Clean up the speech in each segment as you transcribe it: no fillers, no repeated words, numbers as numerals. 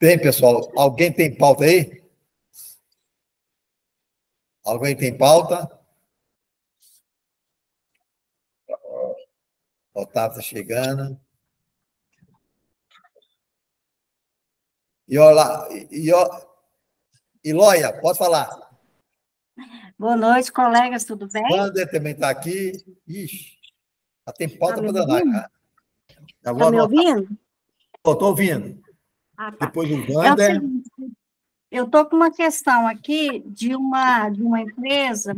Tem, pessoal. Alguém tem pauta aí? Alguém tem pauta? O Otávio está chegando. E olha, Ilóia, pode falar. Boa noite, colegas, tudo bem? Wander também está aqui. Ixi, já tem pauta para danar. Está me ouvindo? Estou ouvindo. Ah, tá. Depois do É o Wander. seguinte, eu estou com uma questão aqui de uma empresa,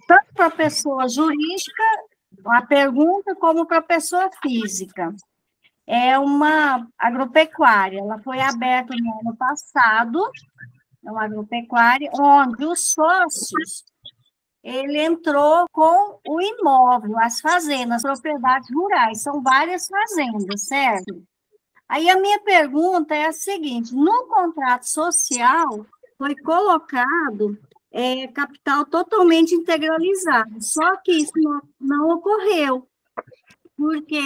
tanto para pessoa jurídica, a pergunta, como para pessoa física. É uma agropecuária, ela foi aberta no ano passado, é uma agropecuária, onde os sócios, ele entrou com o imóvel, as fazendas, as propriedades rurais, são várias fazendas, certo? Aí a minha pergunta é a seguinte: no contrato social foi colocado capital totalmente integralizado, só que isso não ocorreu, porque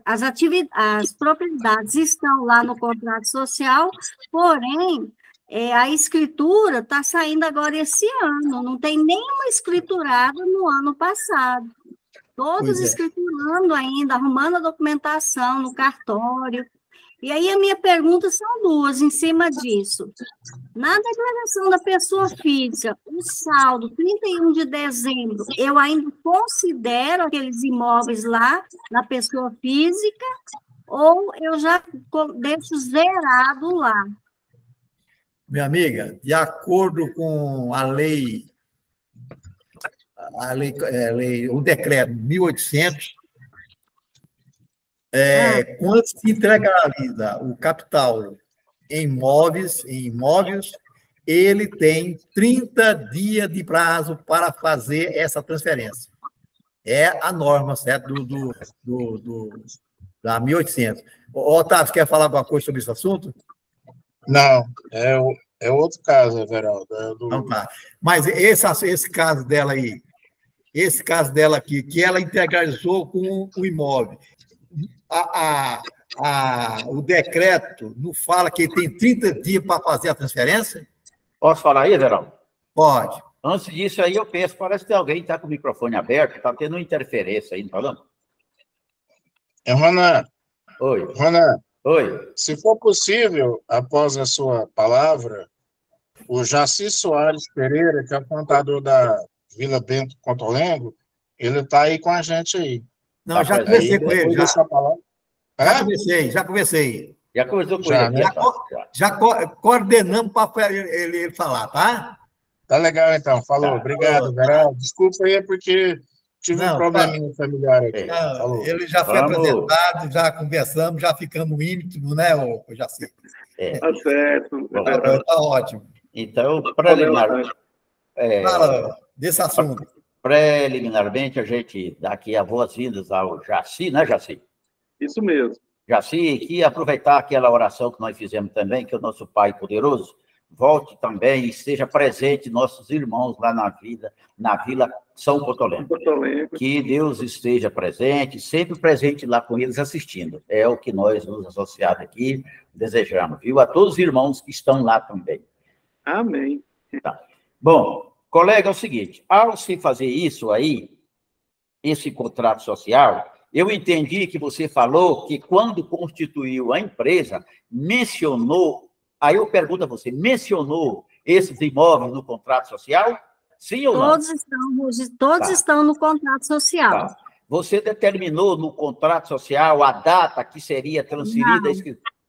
as propriedades estão lá no contrato social, porém, a escritura está saindo agora esse ano, não tem nenhuma escriturada no ano passado. Todos escriturando ainda, arrumando a documentação no cartório. E aí a minha pergunta são duas em cima disso. Na declaração da pessoa física, o saldo, 31 de dezembro, eu ainda considero aqueles imóveis lá na pessoa física ou eu já deixo zerado lá? Minha amiga, de acordo com o decreto 1800, quando se integraliza o capital em imóveis, ele tem 30 dias de prazo para fazer essa transferência. É a norma, certo? Da 1800. Otávio, você quer falar alguma coisa sobre esse assunto? Não, é outro caso, Everaldo. Não, tá. Mas esse caso dela aí, esse caso dela aqui, que ela integralizou com o imóvel, o decreto não fala que ele tem 30 dias para fazer a transferência? Posso falar aí, Everaldo? Pode. Antes disso aí, eu penso, parece que tem alguém que está com o microfone aberto, está tendo uma interferência aí, não está falando? Ronan. Oi. Ronan. Oi. Se for possível, após a sua palavra, o Jaci Soares Pereira, que é o contador da Vila Bento Contolengo, ele está aí com a gente aí. Não, tá, já conversei com ele. Já conversei. Já conversou com ele. Né? Já coordenamos para ele falar, tá? Tá legal, então. Falou. Tá. Obrigado, Verão. Desculpa aí, porque tive um probleminha familiar aqui. Não, ele já foi apresentado, já conversamos, já ficamos íntimos, né, Jaci? Tá certo. Tá ótimo. Então, preliminarmente... Fala desse assunto. Preliminarmente, a gente dá aqui as boas-vindas ao Jaci, né, Jaci? Isso mesmo. Jaci, que aproveitar aquela oração que nós fizemos também, que o nosso Pai poderoso volte também e esteja presente nossos irmãos lá na Vila São Cotolengo. Que Deus esteja presente, sempre presente lá com eles assistindo. É o que nós, nos associados aqui, desejamos, viu? A todos os irmãos que estão lá também. Amém. Tá. Bom, colega, é o seguinte, ao se fazer isso aí, esse contrato social, eu entendi que você falou que quando constituiu a empresa, mencionou, aí eu pergunto a você, mencionou esses imóveis no contrato social? Sim ou não? Todos estão no contrato social. Tá. Você determinou no contrato social a data que seria transferida?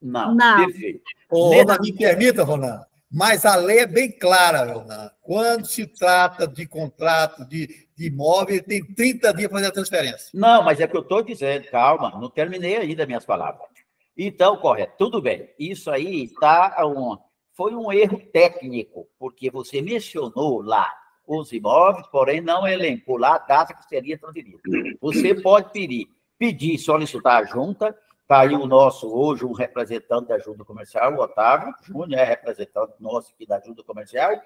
Não. Perfeito. Ronan, me permita, Ronan, mas a lei é bem clara, Ronan. Quando se trata de contrato de imóvel, ele tem 30 dias para fazer a transferência. Não, mas é que eu estou dizendo, calma, não terminei ainda minhas palavras. Então, correto, tudo bem. Isso aí foi um erro técnico, porque você mencionou lá os imóveis, porém não elencou lá a data que seria transferida. Você pode pedir, solicitar a junta. Está aí hoje, um representante da Junta Comercial, o Otávio Júnior, é representante nosso aqui da Junta Comercial,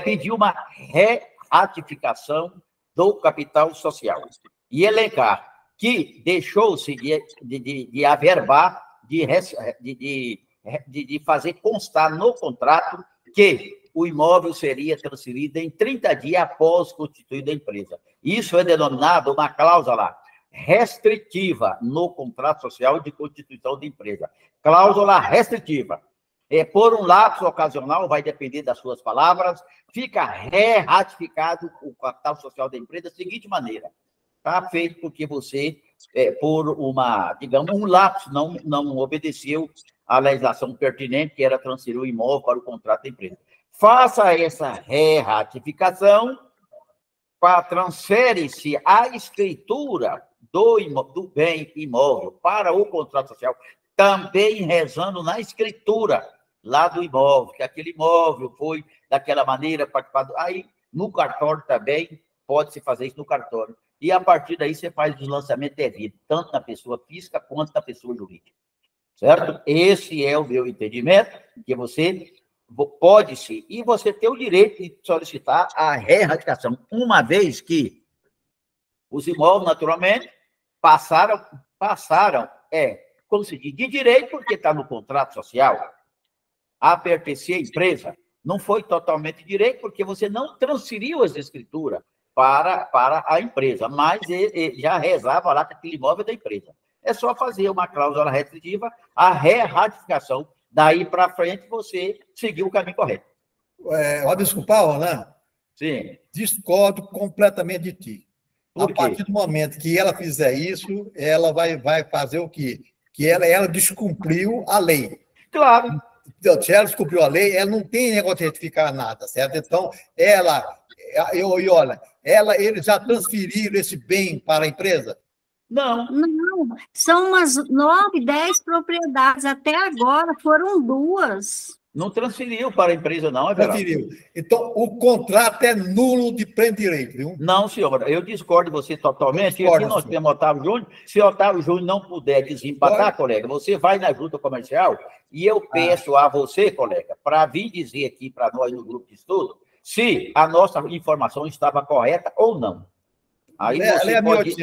pediu uma reatificação do capital social e elencar que deixou-se de averbar de fazer constar no contrato que o imóvel seria transferido em 30 dias após constituída a empresa. Isso é denominado uma cláusula restritiva no contrato social de constituição de empresa. Cláusula restritiva. Por um lapso ocasional, vai depender das suas palavras, fica ratificado o capital social da empresa da seguinte maneira. Está feito porque você, por um lapso, não obedeceu à legislação pertinente, que era transferir o imóvel para o contrato da empresa. Faça essa ratificação, transfere-se a escritura do bem imóvel para o contrato social, também rezando na escritura lá do imóvel, que aquele imóvel foi daquela maneira participado. Aí, no cartório também, pode-se fazer isso no cartório. E, a partir daí, você faz o lançamento devido, tanto na pessoa física quanto na pessoa jurídica. Certo? Esse é o meu entendimento, que você pode-se, e você tem o direito de solicitar a reratificação, uma vez que os imóveis, naturalmente, passaram, como se diz, de direito, porque está no contrato social, a pertencer à empresa, não foi totalmente direito, porque você não transferiu as escrituras para a empresa, mas ele já rezava lá que aquele imóvel é da empresa. É só fazer uma cláusula restritiva, a reratificação. Daí para frente, você seguiu o caminho correto. Desculpa, Orlando. Sim. Discordo completamente de ti. A partir do momento que ela fizer isso, ela vai fazer o quê? Que ela descumpriu a lei. Claro. Então, se ela descumpriu a lei, ela não tem negócio de retificar nada, certo? Então, eles já transferiram esse bem para a empresa? Não, são umas 9, 10 propriedades. Até agora foram 2. Não transferiu para a empresa, não, é verdade. Transferiu. Então, o contrato é nulo de pleno direito, viu? Não, senhora, eu discordo de você totalmente. Aqui nós temos Otávio Júnior. Se Otávio Júnior não puder desempatar, colega, você vai na junta comercial e eu peço a você, colega, para vir dizer aqui para nós no grupo de estudo se a nossa informação estava correta ou não. Aí você pode...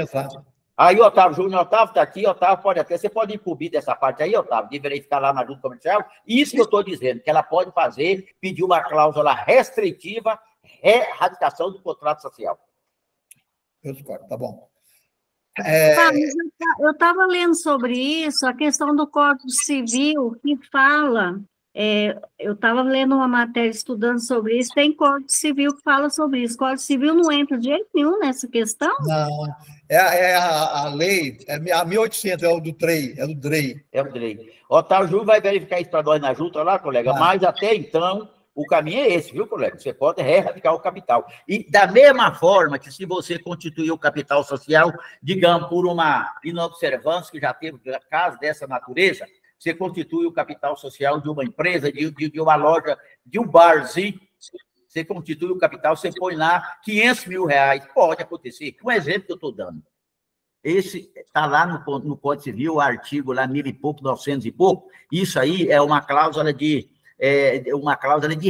Aí, Otávio Júnior, Otávio está aqui, Otávio você pode incluir dessa parte aí, Otávio, de verificar lá na junta comercial. Isso que eu estou dizendo, que ela pode pedir uma cláusula restritiva, ratificação do contrato social. Eu discordo, tá bom. Eu estava lendo sobre isso, a questão do Código Civil, que fala... eu estava lendo uma matéria, estudando sobre isso, tem Código Civil que fala sobre isso. Código Civil não entra de jeito nenhum nessa questão? Não, a lei, a 1800, é o do DREI. É o DREI. Otávio Júnior vai verificar isso para nós na junta lá, colega, mas até então, o caminho é esse, viu, colega? Você pode reratificar o capital. E da mesma forma que se você constituir o capital social, digamos, por uma inobservância, que já teve casos dessa natureza, você constitui o capital social de uma empresa, de uma loja, de um barzinho, você constitui o capital, você põe lá R$500 mil, pode acontecer. Um exemplo que eu estou dando. Esse está lá no Código Civil, o artigo lá 1000 e pouco, 900 e pouco, isso aí é uma cláusula de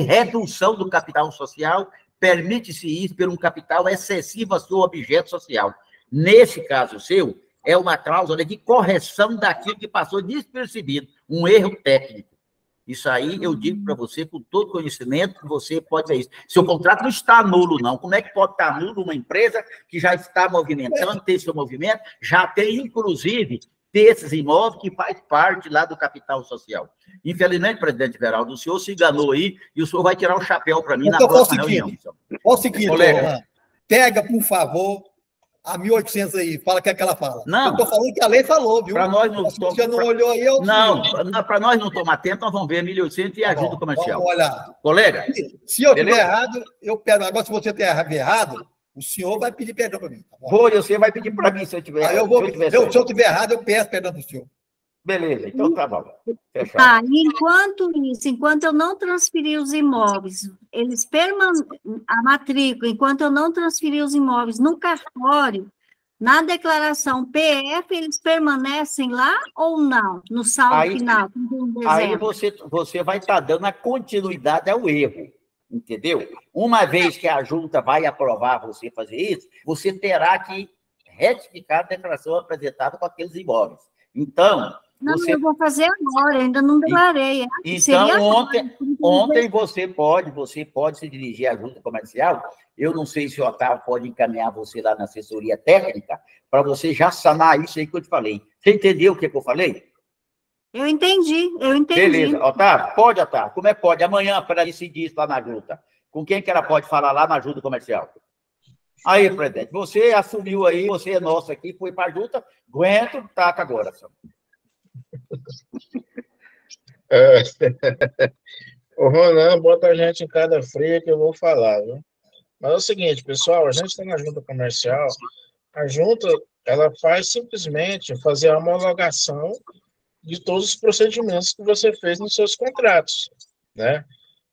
redução do capital social, permite-se isso por um capital excessivo a seu objeto social. Nesse caso seu, é uma cláusula de correção daquilo que passou despercebido, um erro técnico. Isso aí eu digo para você, com todo conhecimento, que você pode ver isso. Seu contrato não está nulo, não. Como é que pode estar nulo uma empresa que já está movimentando, tem seu movimento, já tem, inclusive, desses imóveis que faz parte lá do capital social? Infelizmente, presidente Veraldo, o senhor se enganou aí e o senhor vai tirar o chapéu para mim na próxima reunião. Olha o seguinte, colega, pega, por favor, a 1800 aí, fala o que é que ela fala. Não. Eu estou falando que a lei falou, viu? Para nós não... Se você não olhou aí, Não, para nós não tomar tempo, nós vamos ver 1800 e ajuda comercial. Vamos olhar. Colega? Se eu estiver errado, eu peço. Agora, se você estiver errado, o senhor vai pedir perdão para mim. Tá bom? Você vai pedir para mim se eu estiver errado. Se eu estiver errado, eu peço perdão para o senhor. Beleza, então tá bom. Fechado. Enquanto eu não transferir os imóveis, a matrícula, enquanto eu não transferir os imóveis no cartório, na declaração PF, eles permanecem lá ou não? No saldo final? Aí você vai estar dando a continuidade ao erro, entendeu? Uma vez que a junta vai aprovar você fazer isso, você terá que retificar a declaração apresentada com aqueles imóveis. Então, Não, Você... eu vou fazer agora, ainda não declarei. Então, ontem você pode se dirigir à junta comercial. Eu não sei se o Otávio pode encaminhar você lá na assessoria técnica para você já sanar isso aí que eu te falei. Você entendeu o que eu falei? Eu entendi. Beleza. Otávio, pode, Otávio. Como é que pode? Amanhã, para decidir isso lá na junta. Com quem que ela pode falar lá na junta comercial? Aí, presidente, você assumiu aí, você é nosso aqui, foi para a junta, aguento, taca agora. O Ronan bota a gente em cada fria que eu vou falar, viu? Mas é o seguinte, pessoal, a gente está na junta comercial, a junta, ela faz simplesmente fazer a homologação de todos os procedimentos que você fez nos seus contratos, né?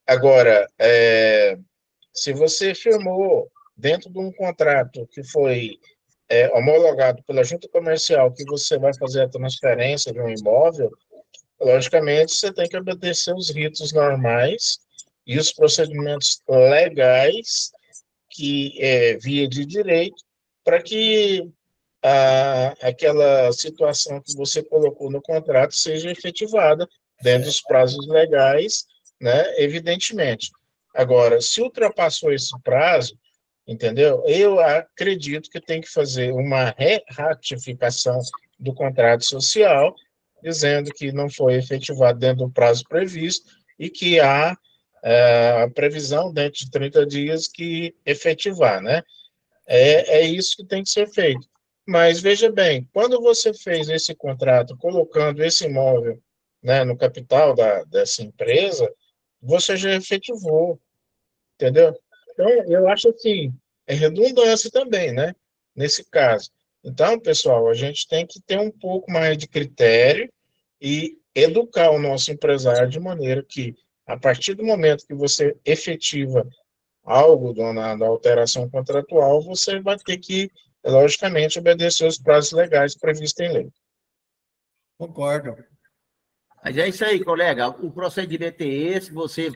Agora, se você firmou dentro de um contrato que foi homologado pela junta comercial que você vai fazer a transferência de um imóvel, logicamente você tem que obedecer os ritos normais e os procedimentos legais que via de direito para que aquela situação que você colocou no contrato seja efetivada dentro dos prazos legais, né, evidentemente. Agora, se ultrapassou esse prazo, entendeu? Eu acredito que tem que fazer uma ratificação do contrato social, dizendo que não foi efetivado dentro do prazo previsto e que há a previsão dentro de 30 dias que efetivar, né? É isso que tem que ser feito. Mas, veja bem, quando você fez esse contrato colocando esse imóvel, né, no capital dessa empresa, você já efetivou, entendeu? Então, eu acho assim, é redundância também, né, nesse caso. Então, pessoal, a gente tem que ter um pouco mais de critério e educar o nosso empresário de maneira que, a partir do momento que você efetiva algo na alteração contratual, você vai ter que, logicamente, obedecer os prazos legais previstos em lei. Concordo. Mas é isso aí, colega. O procedimento é esse, você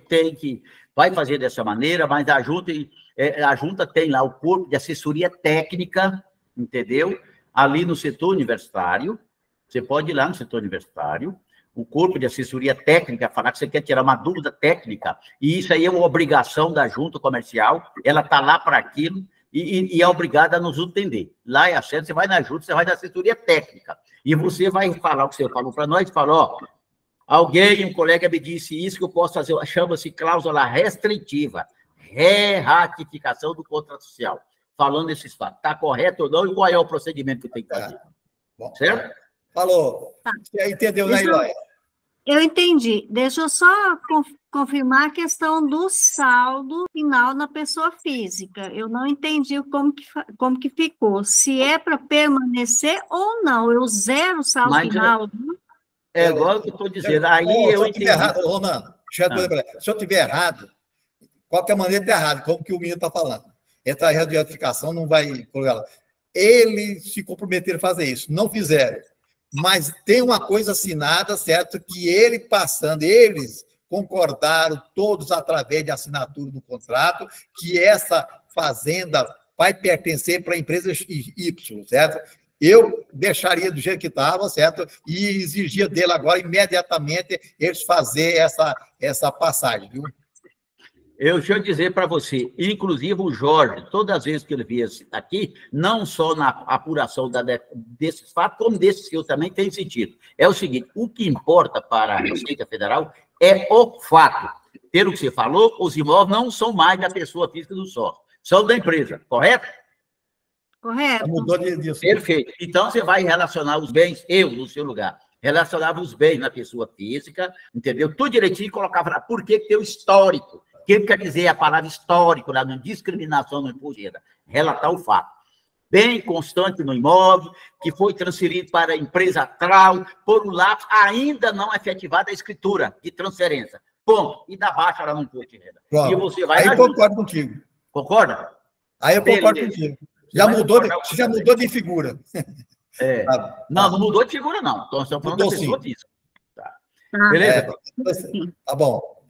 vai fazer dessa maneira, mas a junta tem lá o corpo de assessoria técnica, entendeu? Ali no setor universitário, você pode ir lá no setor universitário, o corpo de assessoria técnica, falar que você quer tirar uma dúvida técnica, e isso aí é uma obrigação da junta comercial, ela está lá para aquilo, e é obrigada a nos entender. Lá é a sede, você vai na junta, você vai na assessoria técnica, e você vai falar o que você falou para nós, fala, um colega me disse isso, que eu posso fazer, chama-se cláusula restritiva, ratificação do contrato social, falando esses fatos. Está correto ou não, e qual é o procedimento que tem que fazer? Bom, certo? Falou. Você entendeu, né, Eloy? Eu entendi. Deixa eu só confirmar a questão do saldo final na pessoa física. Eu não entendi como que ficou. Se é para permanecer ou não. Eu zero o saldo final. É igual o que eu estou dizendo. Aí se eu estiver errado, Ronan, se eu estiver errado, de qualquer maneira está errado, como que o menino está falando. Essa retificação não vai... Eles se comprometeram a fazer isso, não fizeram. Mas tem uma coisa assinada, certo? Que eles concordaram, todos através de assinatura do contrato, que essa fazenda vai pertencer para a empresa Y, certo? Eu deixaria do jeito que estava, certo? E exigia dele agora, imediatamente, eles fazer essa passagem, viu? Deixa eu dizer para você, inclusive o Jorge, todas as vezes que ele vier aqui, não só na apuração desses fatos, como desses que eu também tenho sentido. É o seguinte, o que importa para a Receita Federal é o fato. Pelo que você falou, os imóveis não são mais da pessoa física do sócio, são da empresa, correto? Correto. Mudou disso. Perfeito. Então, você vai relacionar os bens, eu, no seu lugar, relacionava os bens na pessoa física, entendeu? Tudo direitinho e colocava lá. Por que tem o histórico? O que quer dizer a palavra histórico, lá, não discriminação, não imposto, relatar o fato. Bem constante no imóvel, que foi transferido para a empresa tal, por um lapso, ainda não efetivada a escritura de transferência. Ponto. E da baixa lá no imposto de renda. Pronto. E você vai... Aí eu concordo contigo. Concorda? Aí eu concordo contigo. Já mudou de figura. Não mudou de figura, não. Então, estamos falando da pessoa física. Tá. Beleza? Tá bom.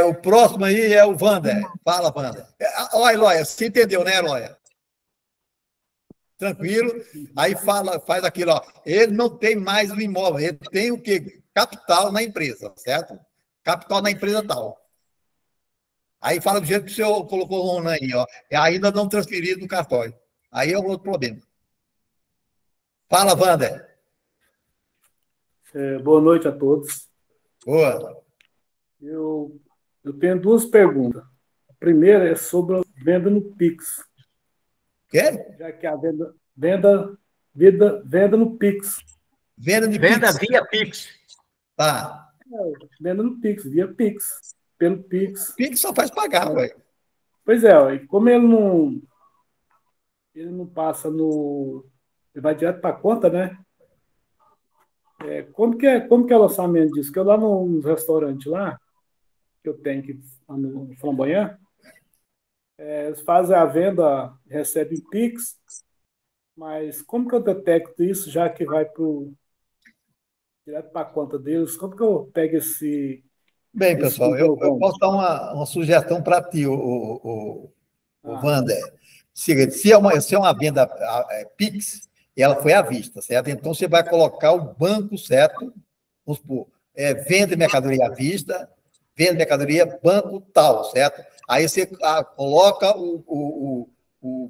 O próximo aí é o Wander. Fala, Wander. Ó, Eloy, você entendeu, né, Eloy? tranquilo. Aí faz aquilo, ó. Ele não tem mais o imóvel, ele tem o quê? Capital na empresa, certo? Capital na empresa tal. Aí fala do jeito que o senhor colocou o Ronan aí, ó. É ainda não transferido no cartório. Aí é um outro problema. Fala, Wander. Boa noite a todos. Boa. Eu tenho duas perguntas. A primeira é sobre a venda no Pix. Quê? Já que a venda no Pix. Venda de Venda Pix. via Pix. Tá. Venda no Pix, via Pix. Pelo Pix. Pix só faz pagar, ué. Pois é, e como ele não passa no... Ele vai direto para a conta, né? Como que é o lançamento disso? Que eu lá no restaurante lá, que eu tenho aqui no Flamboyant, eles fazem a venda, recebem Pix, mas como que eu detecto isso, já que vai direto para a conta deles? Como que eu pego esse... Bem, pessoal, eu posso dar uma sugestão para ti, o Wander. Se é uma venda Pix, ela foi à vista, certo? Então, você vai colocar o banco certo, vamos supor, venda mercadoria à vista, venda mercadoria banco tal, certo? Aí você coloca o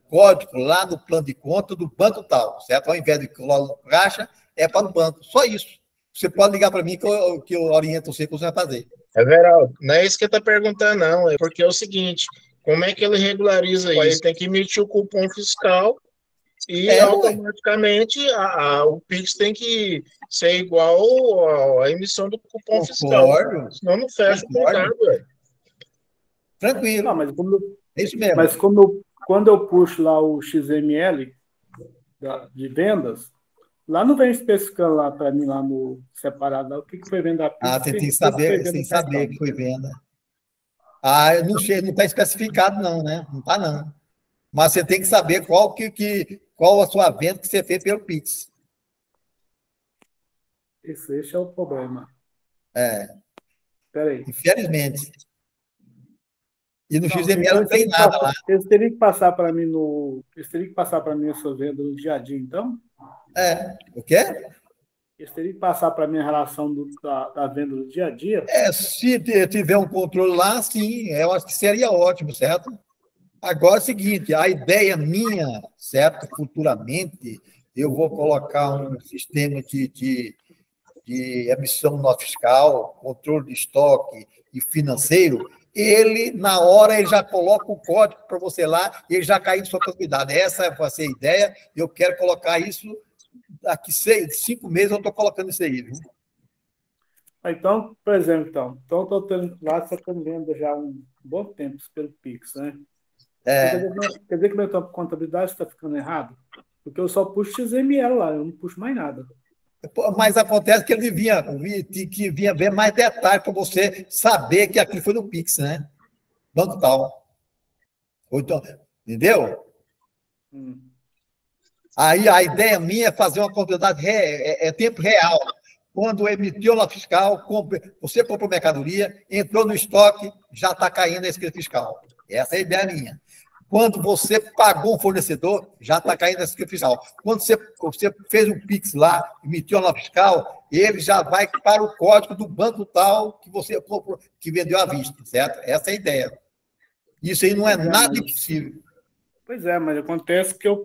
código lá no plano de conta do banco tal, certo? Ao invés de colocar no caixa, é para o banco. Só isso. Você pode ligar para mim que eu oriento você o que você vai fazer. Everaldo, não é isso que ele está perguntando, não. É porque é o seguinte, como é que ele regulariza isso? Ele tem que emitir o cupom fiscal e automaticamente o Pix tem que ser igual à emissão do cupom fiscal. Senão não fecha o contrato, velho. Tranquilo. Não, mas é isso mesmo. Mas quando eu puxo lá o XML de vendas, lá não vem especificando lá para mim, lá no separado, lá, o que foi venda Pix. Você tem que saber, sem saber que foi venda. Não está especificado, não, né? Não está, não. Mas você tem que saber qual a sua venda que você fez pelo Pix. Esse é o problema. Espera aí. Infelizmente. E no XML então, não tem nada lá. Eles teriam que passar para mim essa venda no dia a dia, então? O quê? Eles teriam que passar para mim a relação da venda do dia a dia? Se tiver um controle lá, sim, eu acho que seria ótimo, certo? Agora é o seguinte, a ideia minha, certo? Futuramente, eu vou colocar um sistema de emissão nota fiscal, controle de estoque e financeiro. Na hora, ele já coloca o código para você lá e ele já cai em sua contabilidade. Essa vai ser a ideia. Eu quero colocar isso daqui 5 meses, eu estou colocando isso aí. Viu? Então, por exemplo, lá você está vendo já um bom tempo pelo Pix, né? Quer dizer que minha contabilidade está ficando errado? Porque eu só puxo XML lá, eu não puxo mais nada. Mas acontece que ele vinha ver mais detalhes para você saber que aquilo foi no Pix, né? Banco tal. Então, entendeu? Aí a ideia minha é fazer uma contabilidade tempo real. Quando emitiu a nota fiscal, você comprou mercadoria, entrou no estoque, já está caindo a escrita fiscal. Essa é a ideia minha. Quando você pagou um fornecedor, já está caindo a escrita fiscal. Quando você fez um Pix lá, emitiu a nota fiscal, ele já vai para o código do banco tal que você comprou, que vendeu à vista, certo? Essa é a ideia. Isso aí não é nada impossível. Pois é, mas acontece que acho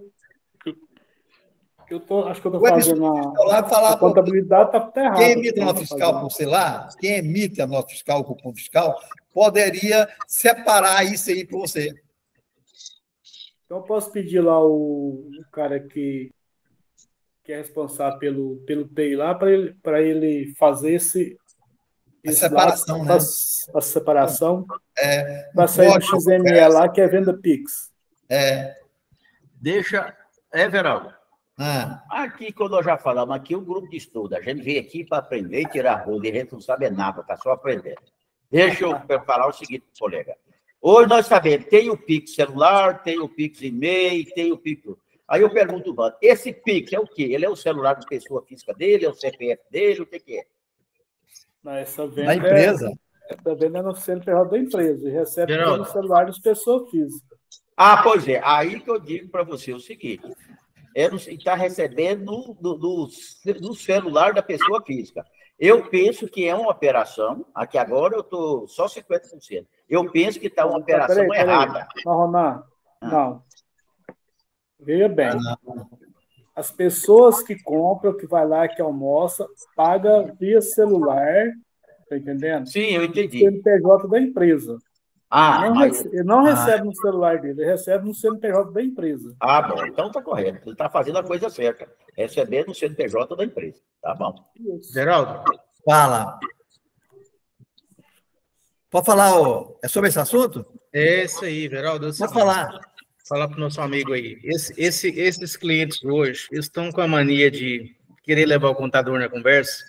que eu estou fazendo a contabilidade está errada. Quem emite a nota fiscal por celular, quem emite a nota fiscal, o cupom fiscal, poderia separar isso aí para você. Então, eu posso pedir lá o cara que é responsável pelo TI lá para ele fazer a separação, lado, né? A separação para sair do XML lá, que é venda Pix. Deixa, Everaldo. Aqui, quando nós já falamos, aqui o grupo de estudo, a gente veio aqui para aprender e tirar rolo, e a gente não sabe nada, está só aprendendo. Deixa eu falar o seguinte, colega. Hoje nós sabemos, tem o Pix celular, tem o Pix e-mail, tem o Pix... Aí eu pergunto, esse Pix é o quê? Ele é o celular da pessoa física dele, é o CPF dele, o que é? Essa venda da empresa. Essa venda é no CNPJ da empresa, e recebe pelo celular das pessoas físicas. Pois é. Aí que eu digo para você o seguinte, está recebendo do celular da pessoa física. Eu penso que é uma operação, aqui agora eu estou só 50%. Eu penso que está uma operação errada. Não, Ronan, não. Veja bem. As pessoas que compram, que vai lá, que almoça, paga via celular, tá entendendo? Sim, eu entendi. CNPJ da empresa. Ele não mas... recebe no celular dele, ele recebe no CNPJ da empresa. Ah, bom, então está correto. Ele está fazendo a coisa certa. Receber no CNPJ da empresa. Tá bom. Geraldo, fala. Pode falar, é sobre esse assunto? É isso aí, Geraldo. Pode falar. Falar para o nosso amigo aí. Esses clientes hoje estão com a mania de querer levar o contador na conversa.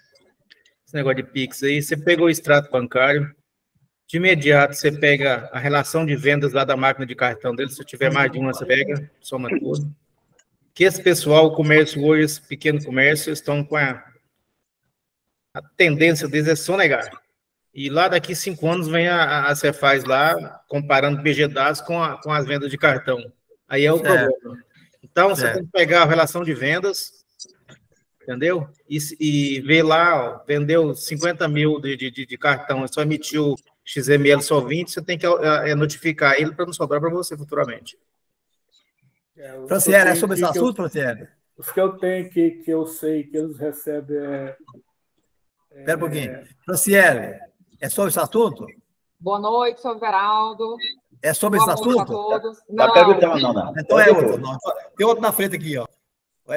Esse negócio de Pix aí. Você pegou o extrato bancário, de imediato você pega a relação de vendas lá da máquina de cartão dele. Se tiver mais de uma, você pega, soma tudo. Que esse pessoal, o comércio hoje, esse pequeno comércio, estão com a tendência deles é sonegar. E lá daqui 5 anos vem a Cefaz lá, comparando PG dados com as vendas de cartão. Aí é o problema. Então, você tem que pegar a relação de vendas, entendeu? E ver lá, ó, vendeu 50 mil de cartão, só emitiu XML só 20, você tem que notificar ele para não sobrar para você futuramente. Franciele, é sobre esse assunto, Franciele? Os que eu tenho aqui, que eu sei que eles recebem... Espera um pouquinho. Franciele, é sobre esse assunto? Boa noite, seu Geraldo. É sobre esse assunto? Todos. Não, não. Então é outro. Não. Tem outro na frente aqui, ó.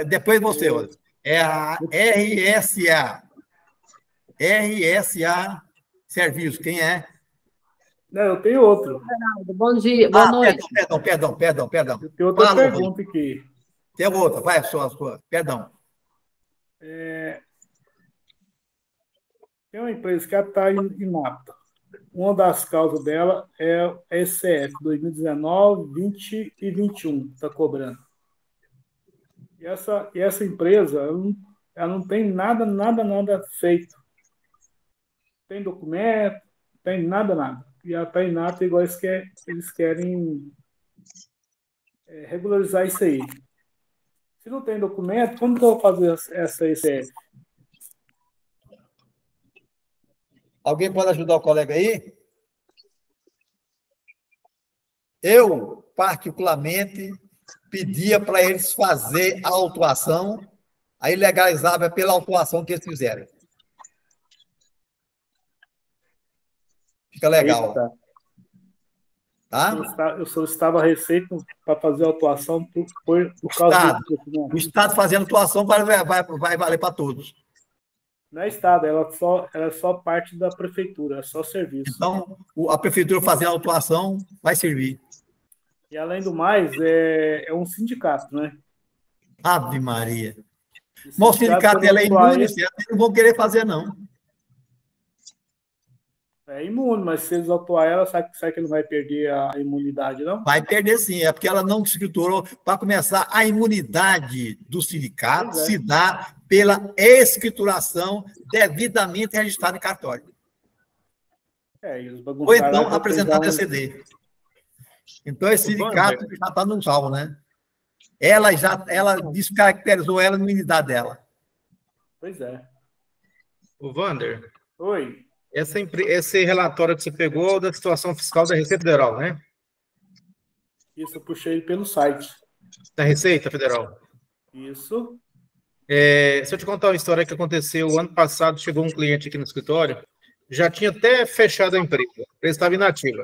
Depois você, ó. É a RSA. RSA Serviço. Quem é? Não, eu tenho outro. Geraldo, bom dia, boa noite. Perdão. Eu tenho outra pergunta aqui. Tem outra, vai, sua. Perdão. Tem uma empresa que está em mata. Uma das causas dela é a ECF 2019, 20 e 21, está cobrando. E essa empresa, ela não tem nada feito. Tem documento, tem nada. E ela está em nata igual eles querem regularizar isso aí. Se não tem documento, como que eu vou fazer essa ECF? Alguém pode ajudar o colega aí? Eu, particularmente, pedia para eles fazer a autuação, aí legalizava pela autuação que eles fizeram. Fica legal. Eita. Tá? Eu solicitava a Receita para fazer a autuação por causa do documento. O Estado fazendo autuação vai valer para todos. Não é Estado, ela é só parte da Prefeitura, é só serviço. Então, a Prefeitura fazendo a autuação vai servir. E, além do mais, é um sindicato, né? Ave Maria. Mas o sindicato dela é imune, eles não vão querer fazer, não. É imune, mas se eles autuar ela, sabe que ele não vai perder a imunidade, não? Vai perder, sim. É porque ela não escriturou. Para começar, a imunidade do sindicato se dá pela escrituração devidamente registrada em cartório. Ou então apresentar DCD. Então, esse sindicato já está no salvo, né? Ela descaracterizou ela na imunidade dela. Pois é. O Wander. Oi. Esse relatório que você pegou da situação fiscal da Receita Federal, né? Isso, eu puxei pelo site. Da Receita Federal. Isso. Se eu te contar uma história que aconteceu ano passado, chegou um cliente aqui no escritório, já tinha até fechado a empresa estava inativa.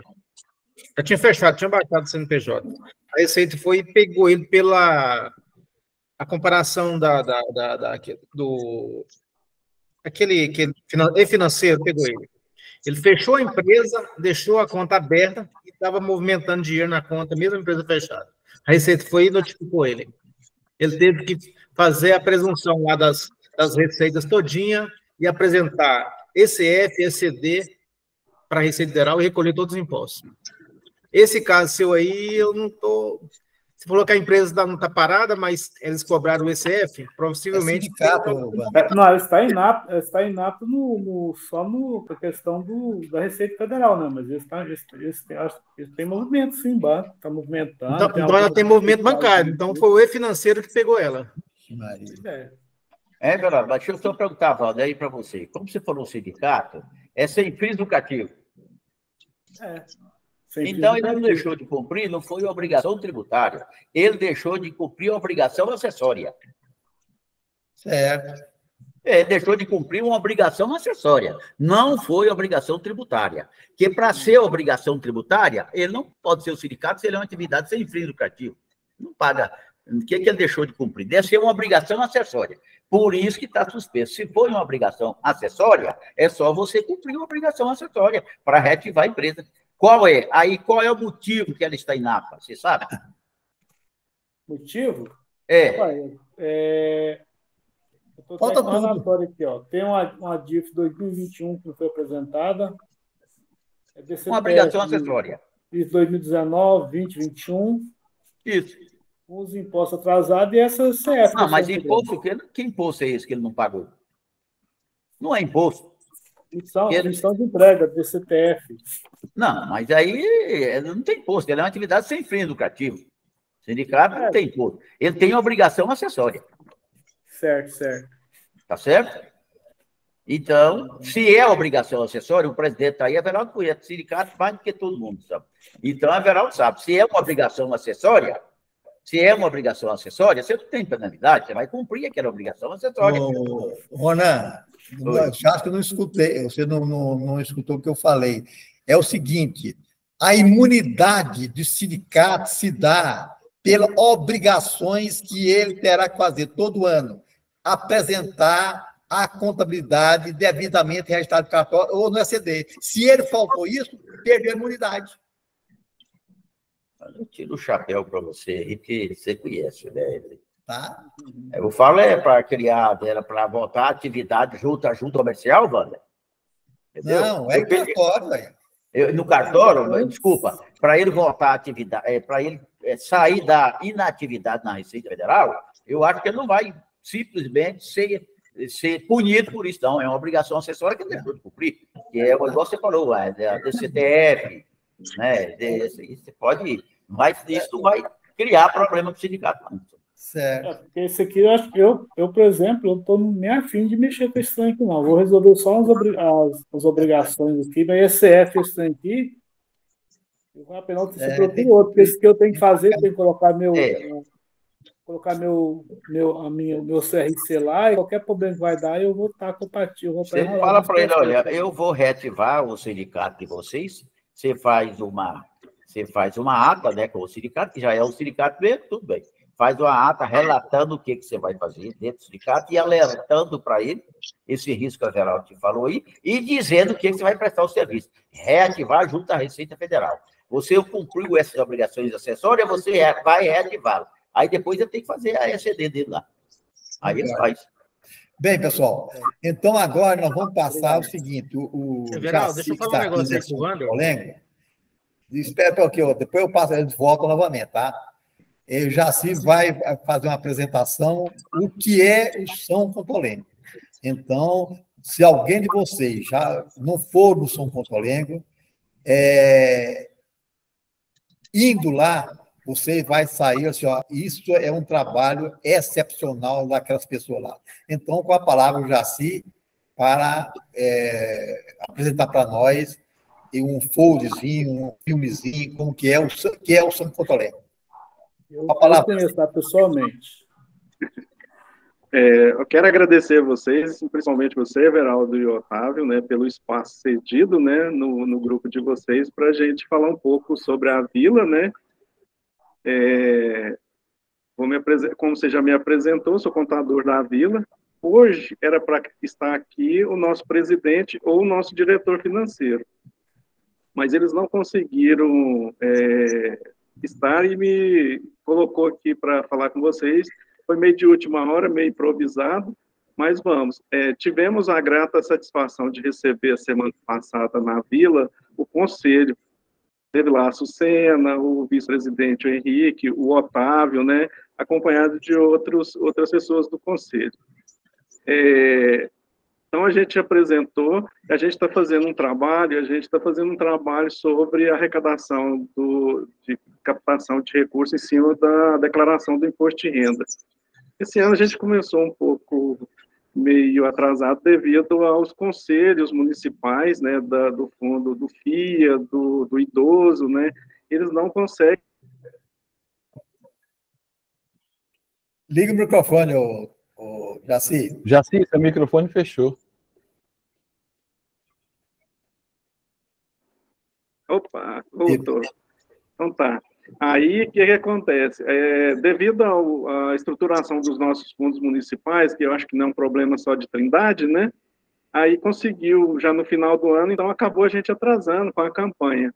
Já tinha fechado, tinha baixado o CNPJ. A Receita foi e pegou ele pela a comparação aquele financeiro, pegou ele. Ele fechou a empresa, deixou a conta aberta e estava movimentando dinheiro na conta, mesmo a empresa fechada. A Receita foi e notificou ele. Ele teve que fazer a presunção lá das receitas todinha e apresentar ECF, ECD para a Receita Federal e recolher todos os impostos. Esse caso seu aí, eu não estou Você falou que a empresa não está parada, mas eles cobraram o ECF, possivelmente. Não, ela está inapto só na questão da Receita Federal, né? Mas eles têm movimento, sim, banco, está movimentando. Então ela tem movimento bancário, então foi o E-Financeiro que pegou ela. É verdade, mas deixa eu só perguntar, Valdo, aí para você. Como você falou sindicato, é sem fins lucrativos. Então, ele não deixou de cumprir, não foi obrigação tributária. Ele deixou de cumprir a obrigação acessória. Certo. Ele deixou de cumprir uma obrigação acessória. Não foi obrigação tributária. Porque, para ser obrigação tributária, ele não pode ser o sindicato se ele é uma atividade sem fins lucrativos. Não paga. O que ele deixou de cumprir? Deve ser uma obrigação acessória. Por isso que está suspenso. Se for uma obrigação acessória, é só você cumprir uma obrigação acessória para reativar a empresa. Qual é? Aí, qual é o motivo que ela está inapta? Você sabe? Motivo? Falta tudo. Relatório aqui, ó. Tem uma DIF 2021 que não foi apresentada. Uma obrigação acessória. Isso, 2019, 2021. Isso. Os impostos atrasados e essa CF. Não, mas imposto, que imposto é esse que ele não pagou? Não é imposto. Missão de entrega, DCTF. Não, mas aí não tem imposto, ele é uma atividade sem fins lucrativos. O sindicato não tem imposto. Ele tem obrigação acessória. Certo. Tá certo? Então, se é obrigação acessória, o presidente está aí, Everaldo conhece o sindicato mais do que todo mundo, sabe? Então, Everaldo sabe, se é uma obrigação acessória, você não tem penalidade, você vai cumprir aquela obrigação acessória. Ronan, acho que eu não escutei, você não escutou o que eu falei. É o seguinte, a imunidade do sindicato se dá pelas obrigações que ele terá que fazer todo ano, apresentar a contabilidade devidamente registrada no cartório ou no ECD. Se ele faltou isso, perdeu a imunidade. Eu tiro o chapéu para você, que você conhece, né? Tá? Eu falo para criar, para voltar a atividade junto comercial, Wander. Não, é cartório, velho. No cartório, desculpa, para ele voltar à atividade, para ele sair da inatividade na Receita Federal, eu acho que ele não vai simplesmente ser punido por isso, não. É uma obrigação acessória que ele deixou de cumprir. Que é igual você falou, a DCTF, né? Você pode, mas isso não vai criar problema para o sindicato, não. Certo. Porque esse aqui, eu, por exemplo, eu estou nem afim de mexer com esse trem aqui, não. Vou resolver só as obrigações aqui, no ICF, esse trem aqui, eu vou apenas você procura outro, porque esse que eu tenho que fazer, eu tenho que colocar meu CRC lá, e qualquer problema que vai dar, eu vou estar compatível. Você fala para ele, olha, eu vou reativar o sindicato de vocês, você faz uma ata, né, com o sindicato, que já é o sindicato mesmo, tudo bem. Faz uma ata relatando o que você vai fazer dentro do sindicato e alertando para ele esse risco que a Geraldo te falou aí e dizendo o que você vai prestar o serviço. Reativar junto à Receita Federal. Você cumpriu essas obrigações acessórias, você vai reativá-lo. Aí depois ele tem que fazer a ECD dele lá. Aí ele faz. Bem, pessoal, então agora nós vamos passar o seguinte, Geraldo, deixa eu falar um negócio aí pro Wander. Espera que depois eu passo, eles voltam novamente, tá? O Jaci vai fazer uma apresentação, o que é o São Contolengo. Então, se alguém de vocês já não for no São Contolengo, indo lá, você vai sair assim, ó, isso é um trabalho excepcional daquelas pessoas lá. Então, com a palavra, o Jaci, para apresentar para nós um foldzinho, um filmezinho, como que é o São Contolengo. Eu conheço pessoalmente. Eu quero agradecer vocês, principalmente você, Everaldo e Otávio, né, pelo espaço cedido, né, no grupo de vocês, para a gente falar um pouco sobre a vila, né. Como você já me apresentou, sou contador da vila. Hoje era para estar aqui o nosso presidente ou o nosso diretor financeiro, mas eles não conseguiram estar e me colocou aqui para falar com vocês. Foi meio de última hora, meio improvisado, mas vamos. Tivemos a grata satisfação de receber a semana passada na vila o conselho Teve lá a Sucena, o vice-presidente Henrique, o Otávio, né, acompanhado de outras pessoas do conselho. Então, a gente apresentou, a gente está fazendo um trabalho sobre a arrecadação de captação de recursos em cima da declaração do imposto de renda. Esse ano a gente começou um pouco meio atrasado devido aos conselhos municipais, né, do fundo do FIA, do idoso, né, eles não conseguem. Liga o microfone, Jaci. Jaci, seu microfone fechou. Opa, voltou. Então tá. Aí, o que acontece? Devido à estruturação dos nossos fundos municipais, que eu acho que não é um problema só de Trindade, né? Aí conseguiu, já no final do ano, então acabou a gente atrasando com a campanha.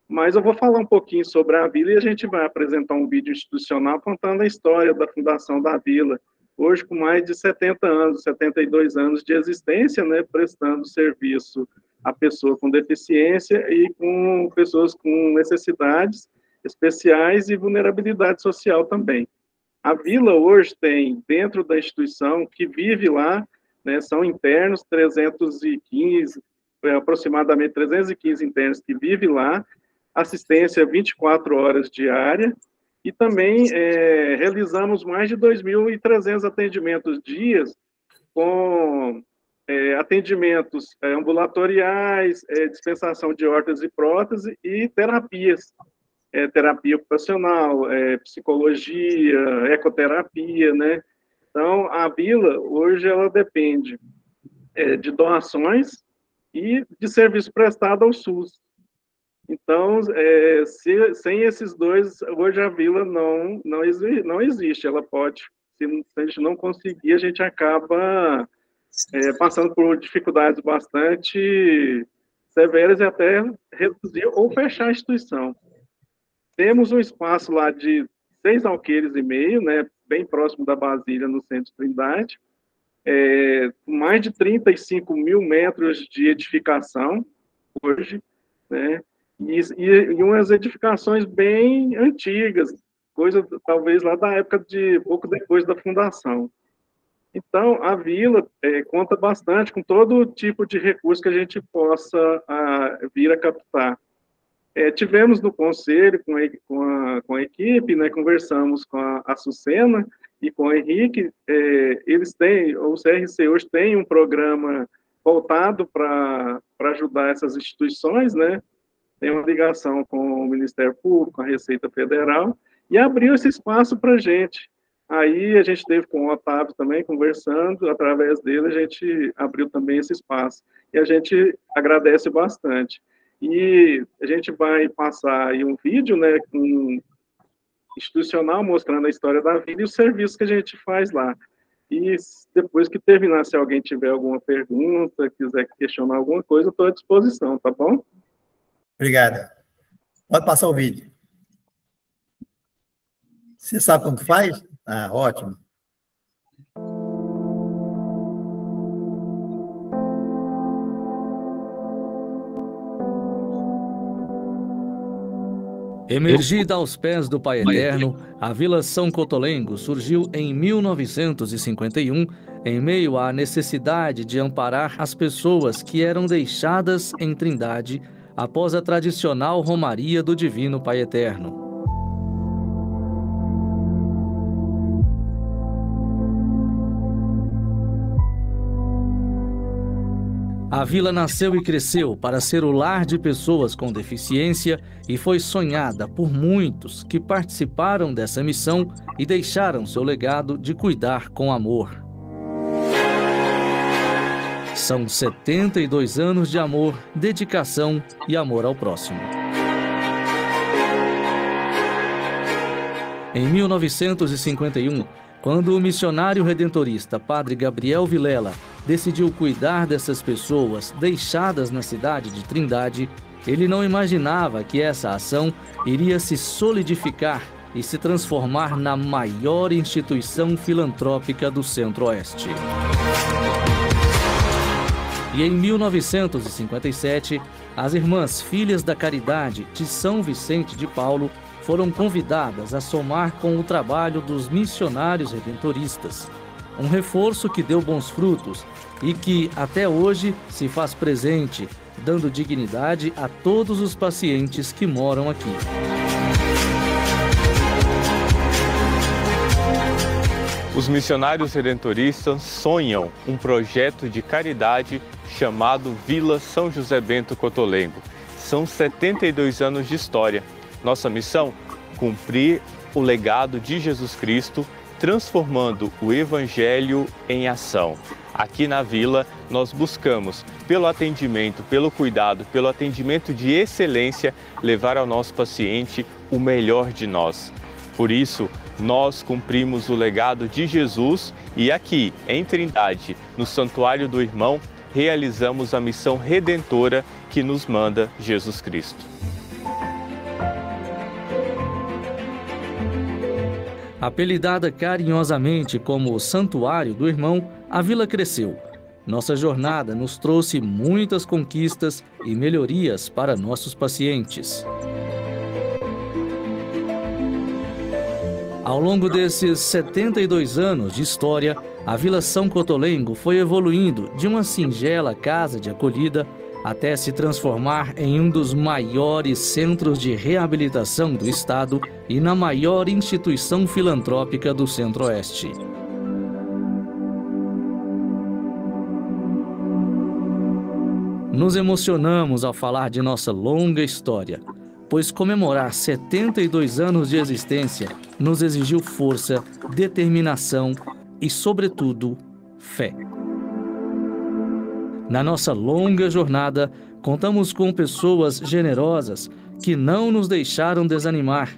Mas eu vou falar um pouquinho sobre a Vila e a gente vai apresentar um vídeo institucional contando a história da fundação da Vila, hoje com mais de 70 anos, 72 anos de existência, né? Prestando serviço à pessoa com deficiência e com pessoas com necessidades especiais e vulnerabilidade social também. A Vila hoje tem, dentro da instituição, que vive lá, né, são internos, 315, aproximadamente 315 internos que vivem lá, assistência 24 horas diária, e também realizamos mais de 2.300 atendimentos dias, com atendimentos ambulatoriais, dispensação de órteses e próteses e terapias, terapia ocupacional, psicologia, ecoterapia, né? Então, a Vila, hoje, ela depende de doações e de serviço prestado ao SUS. Então, sem esses dois, hoje a Vila não existe. Ela pode, se a gente não conseguir, a gente acaba passando por dificuldades bastante severas e até reduzir ou fechar a instituição. Temos um espaço lá de 6 alqueires e meio, né, bem próximo da Basília, no centro de Trindade, mais de 35 mil metros de edificação hoje, né, e umas edificações bem antigas, coisa talvez lá da época de pouco depois da fundação. Então, a Vila conta bastante com todo tipo de recurso que a gente possa vir a captar. Tivemos no conselho com a equipe, né, conversamos com a Sucena e com o Henrique, eles têm, o CRC hoje tem um programa voltado para ajudar essas instituições, né, tem uma ligação com o Ministério Público, a Receita Federal, e abriu esse espaço para a gente. Aí a gente esteve com o Otávio também conversando, através dele a gente abriu também esse espaço, e a gente agradece bastante. E a gente vai passar aí um vídeo, né, institucional, mostrando a história da Vila e os serviços que a gente faz lá. E depois que terminar, se alguém tiver alguma pergunta, quiser questionar alguma coisa, eu estou à disposição, tá bom? Obrigado. Pode passar o vídeo. Você sabe como que faz? Ah, ótimo. Emergida aos pés do Pai Eterno, a Vila São Cotolengo surgiu em 1951, em meio à necessidade de amparar as pessoas que eram deixadas em Trindade após a tradicional romaria do Divino Pai Eterno. A vila nasceu e cresceu para ser o lar de pessoas com deficiência e foi sonhada por muitos que participaram dessa missão e deixaram seu legado de cuidar com amor. São 72 anos de amor, dedicação e amor ao próximo. Em 1951, quando o missionário redentorista Padre Gabriel Vilela decidiu cuidar dessas pessoas deixadas na cidade de Trindade, ele não imaginava que essa ação iria se solidificar e se transformar na maior instituição filantrópica do Centro-Oeste. E em 1957, as Irmãs Filhas da Caridade de São Vicente de Paulo foram convidadas a somar com o trabalho dos missionários redentoristas. Um reforço que deu bons frutos e que, até hoje, se faz presente, dando dignidade a todos os pacientes que moram aqui. Os missionários redentoristas sonham um projeto de caridade chamado Vila São José Bento Cotolengo. São 72 anos de história. Nossa missão? Cumprir o legado de Jesus Cristo, transformando o Evangelho em ação. Aqui na Vila, nós buscamos, pelo atendimento, pelo cuidado, pelo atendimento de excelência, levar ao nosso paciente o melhor de nós. Por isso, nós cumprimos o legado de Jesus e aqui, em Trindade, no Santuário do Irmão, realizamos a missão redentora que nos manda Jesus Cristo. Apelidada carinhosamente como o Santuário do Irmão, a vila cresceu. Nossa jornada nos trouxe muitas conquistas e melhorias para nossos pacientes. Ao longo desses 72 anos de história, a Vila São Cotolengo foi evoluindo de uma singela casa de acolhida até se transformar em um dos maiores centros de reabilitação do estado e na maior instituição filantrópica do Centro-Oeste. Nos emocionamos ao falar de nossa longa história, pois comemorar 72 anos de existência nos exigiu força, determinação e, sobretudo, fé. Na nossa longa jornada, contamos com pessoas generosas que não nos deixaram desanimar,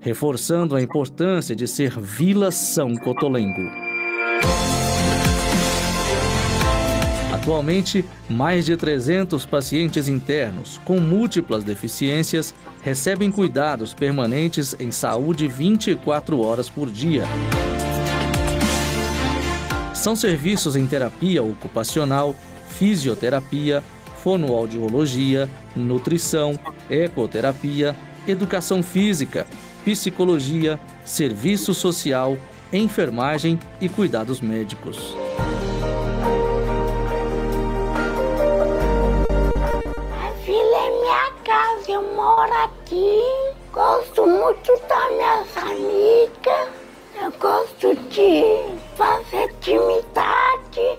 reforçando a importância de ser Vila São Cotolengo. Atualmente, mais de 300 pacientes internos com múltiplas deficiências recebem cuidados permanentes em saúde 24 horas por dia. São serviços em terapia ocupacional, fisioterapia, fonoaudiologia, nutrição, ecoterapia, educação física, psicologia, serviço social, enfermagem e cuidados médicos. Casa, eu moro aqui, gosto muito das minhas amigas, eu gosto de fazer atividade,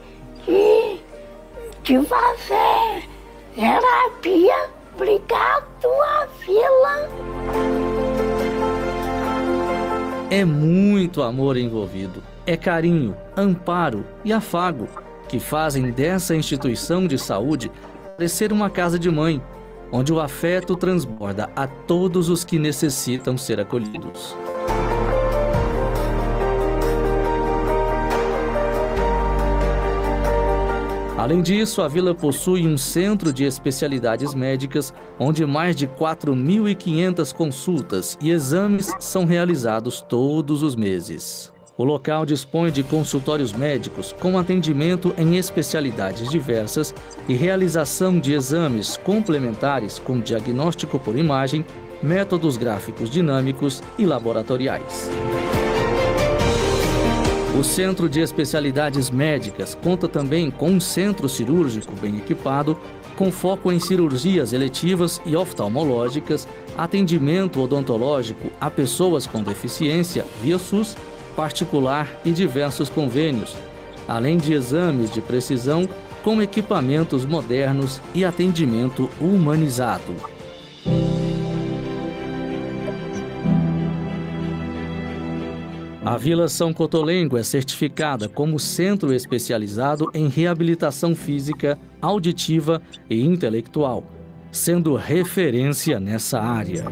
de fazer terapia. Obrigado, a Vila. É muito amor envolvido, é carinho, amparo e afago que fazem dessa instituição de saúde parecer uma casa de mãe, onde o afeto transborda a todos os que necessitam ser acolhidos. Além disso, a vila possui um centro de especialidades médicas, onde mais de 4.500 consultas e exames são realizados todos os meses. O local dispõe de consultórios médicos com atendimento em especialidades diversas e realização de exames complementares com diagnóstico por imagem, métodos gráficos dinâmicos e laboratoriais. O Centro de Especialidades Médicas conta também com um centro cirúrgico bem equipado, com foco em cirurgias eletivas e oftalmológicas, atendimento odontológico a pessoas com deficiência via SUS, particular e diversos convênios, além de exames de precisão com equipamentos modernos e atendimento humanizado. A Vila São Cotolengo é certificada como centro especializado em reabilitação física, auditiva e intelectual, sendo referência nessa área.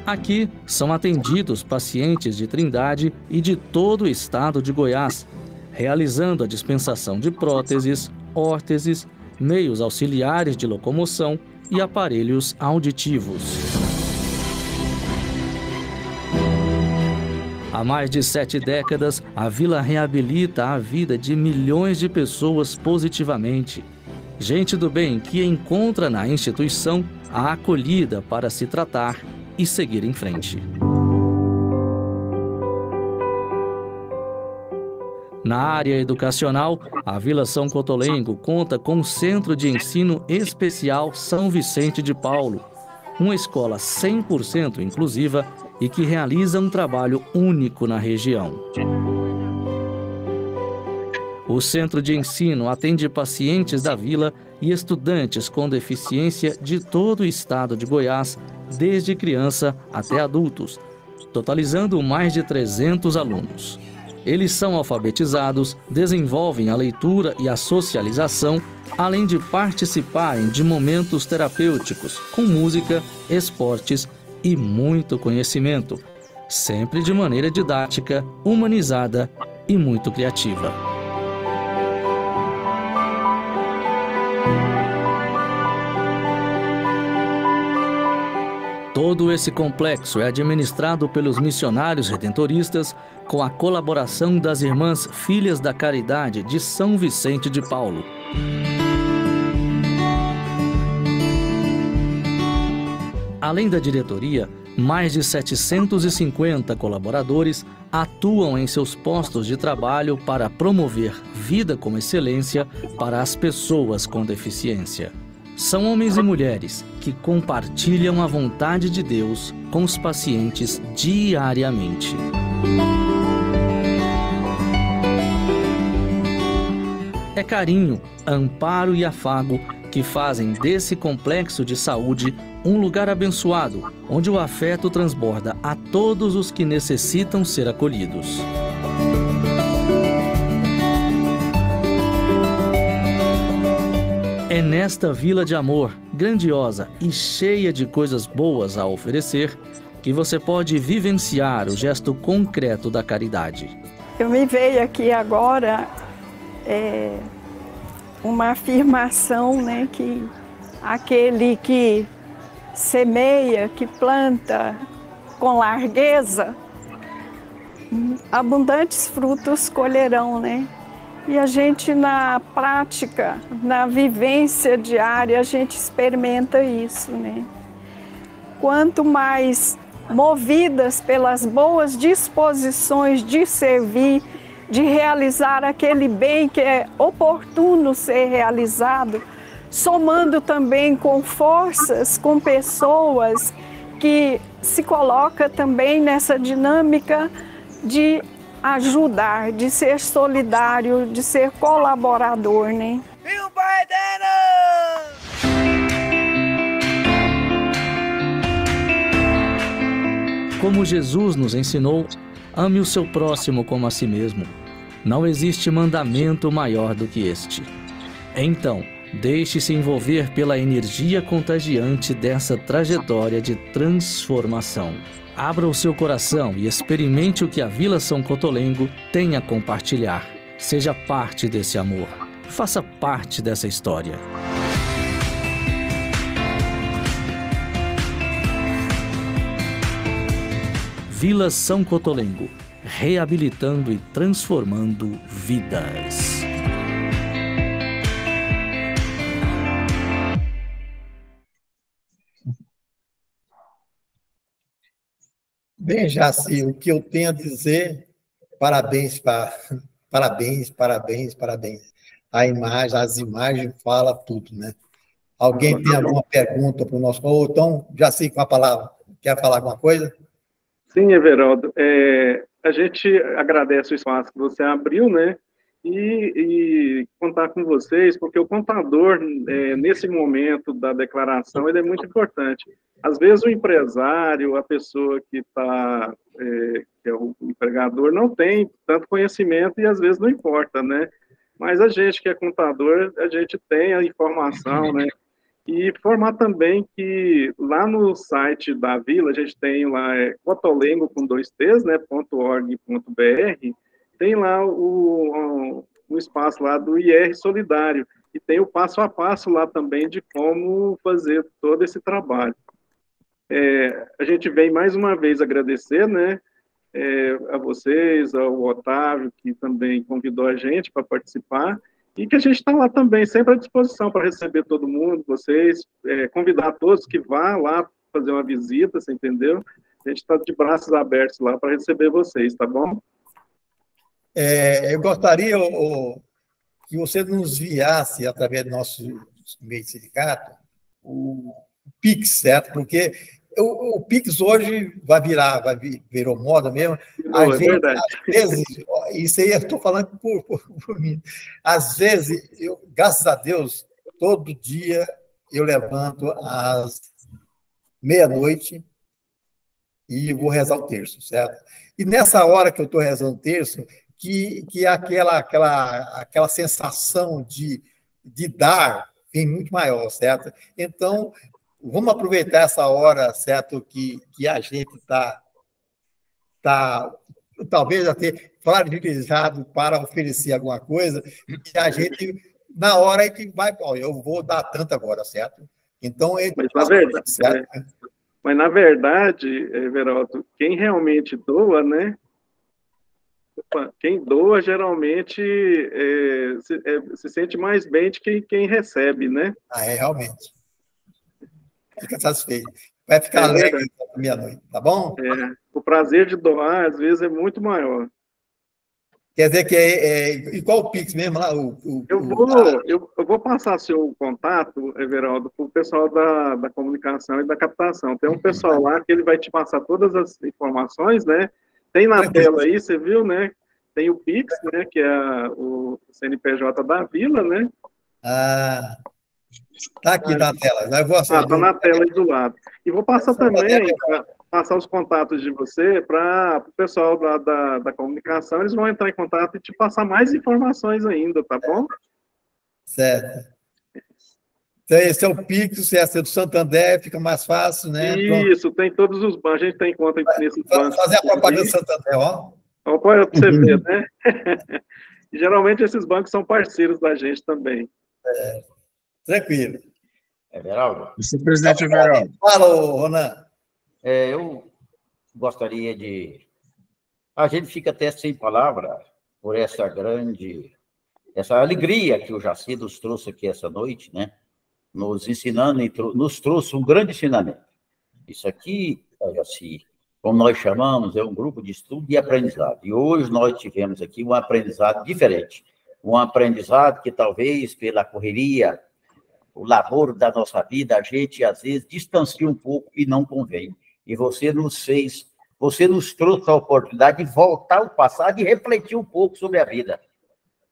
Aqui são atendidos pacientes de Trindade e de todo o estado de Goiás, realizando a dispensação de próteses, órteses, meios auxiliares de locomoção e aparelhos auditivos. Há mais de 7 décadas, a vila reabilita a vida de milhões de pessoas positivamente. Gente do bem que encontra na instituição a acolhida para se tratar e seguir em frente. Na área educacional, a Vila São Cotolengo conta com o Centro de Ensino Especial São Vicente de Paulo, uma escola 100% inclusiva e que realiza um trabalho único na região. O centro de ensino atende pacientes da vila e estudantes com deficiência de todo o estado de Goiás, desde criança até adultos, totalizando mais de 300 alunos. Eles são alfabetizados, desenvolvem a leitura e a socialização, além de participarem de momentos terapêuticos, com música, esportes e muito conhecimento, sempre de maneira didática, humanizada e muito criativa. Todo esse complexo é administrado pelos missionários redentoristas com a colaboração das Irmãs Filhas da Caridade de São Vicente de Paulo. Além da diretoria, mais de 750 colaboradores atuam em seus postos de trabalho para promover vida com excelência para as pessoas com deficiência. São homens e mulheres que compartilham a vontade de Deus com os pacientes diariamente. É carinho, amparo e afago que fazem desse complexo de saúde um lugar abençoado, onde o afeto transborda a todos os que necessitam ser acolhidos. É nesta vila de amor, grandiosa e cheia de coisas boas a oferecer, que você pode vivenciar o gesto concreto da caridade. Eu me veio aqui agora uma afirmação, né, que aquele que semeia, que planta com largueza, abundantes frutos colherão, né? E a gente, na prática, na vivência diária, a gente experimenta isso, né? Quanto mais movidas pelas boas disposições de servir, de realizar aquele bem que é oportuno ser realizado, somando também com forças, com pessoas que se colocam também nessa dinâmica de ajudar, de ser solidário, de ser colaborador, né? Como Jesus nos ensinou, ame o seu próximo como a si mesmo. Não existe mandamento maior do que este. Então, deixe-se envolver pela energia contagiante dessa trajetória de transformação. Abra o seu coração e experimente o que a Vila São Cotolengo tem a compartilhar. Seja parte desse amor. Faça parte dessa história. Vila São Cotolengo, reabilitando e transformando vidas. Bem, Jaci, o que eu tenho a dizer, parabéns, parabéns. As imagens falam tudo, né? Alguém tem alguma pergunta para o nosso... Ou então, Jaci, com a palavra, quer falar alguma coisa? Sim, Everaldo. A gente agradece o espaço que você abriu, né? E contar com vocês, porque o contador, nesse momento da declaração, ele é muito importante. Às vezes o empresário, a pessoa que é o empregador, não tem tanto conhecimento e às vezes não importa, né? Mas a gente que é contador, a gente tem a informação, né? E informar também que lá no site da Vila, a gente tem lá cotolengo com 2 T's, né? .org.br, tem lá o espaço lá do IR Solidário, e tem o passo a passo lá também de como fazer todo esse trabalho. A gente vem mais uma vez agradecer, né, a vocês, ao Otávio, que também convidou a gente para participar, e que a gente está lá também, sempre à disposição para receber todo mundo, vocês, convidar todos que vá lá fazer uma visita, você entendeu? A gente está de braços abertos lá para receber vocês, tá bom? Eu gostaria que você nos enviasse, através do nosso meio de sindicato, o Pix, certo? Porque o Pix hoje virou moda mesmo. Não, é verdade. Às vezes, isso aí eu estou falando por mim. Às vezes, graças a Deus, todo dia eu levanto às meia-noite e vou rezar o terço, certo? E nessa hora que eu estou rezando o terço, que aquela sensação de dar vem muito maior, certo? Então, vamos aproveitar essa hora, certo, que a gente está talvez até fragilizado para oferecer alguma coisa, e a gente, na hora que vai, eu vou dar tanto agora, certo? Então, mas na verdade, Everaldo, quem realmente doa, né? Quem doa geralmente se sente mais bem de quem recebe, né? Realmente. Fica satisfeito. Vai ficar alegre na meia-noite, tá bom? O prazer de doar, às vezes, é muito maior. Quer dizer que e qual o Pix mesmo lá? Eu vou passar seu contato, Everaldo, para o pessoal da comunicação e da captação. Tem um pessoal lá que ele vai te passar todas as informações, né? Tem na tela aí, você viu, né? Tem o Pix, né? Que é o CNPJ da Vila, né? Está aqui na tela. Está na tela aí do lado. E vou passar também, passar os contatos de você para o pessoal da comunicação, eles vão entrar em contato e te passar mais informações ainda, tá bom? Certo. Então, esse é o Pix, esse é do Santander, fica mais fácil, né? Isso, tem todos os bancos, a gente tem conta nesses bancos. Fazer a propaganda do Santander, ó. Para você ver, né? E, geralmente, esses bancos são parceiros da gente também. Tranquilo. Everaldo? Vice-presidente Everaldo. Fala, Ronan. Eu gostaria de... A gente fica até sem palavra por essa alegria que o Jaci nos trouxe aqui essa noite, né? Nos ensinando, nos trouxe um grande ensinamento. Isso aqui, Jaci, como nós chamamos, é um grupo de estudo e aprendizado. E hoje nós tivemos aqui um aprendizado diferente. Um aprendizado que talvez pela correria, o labor da nossa vida, a gente às vezes distancia um pouco e não convém. E você nos trouxe a oportunidade de voltar ao passado e refletir um pouco sobre a vida,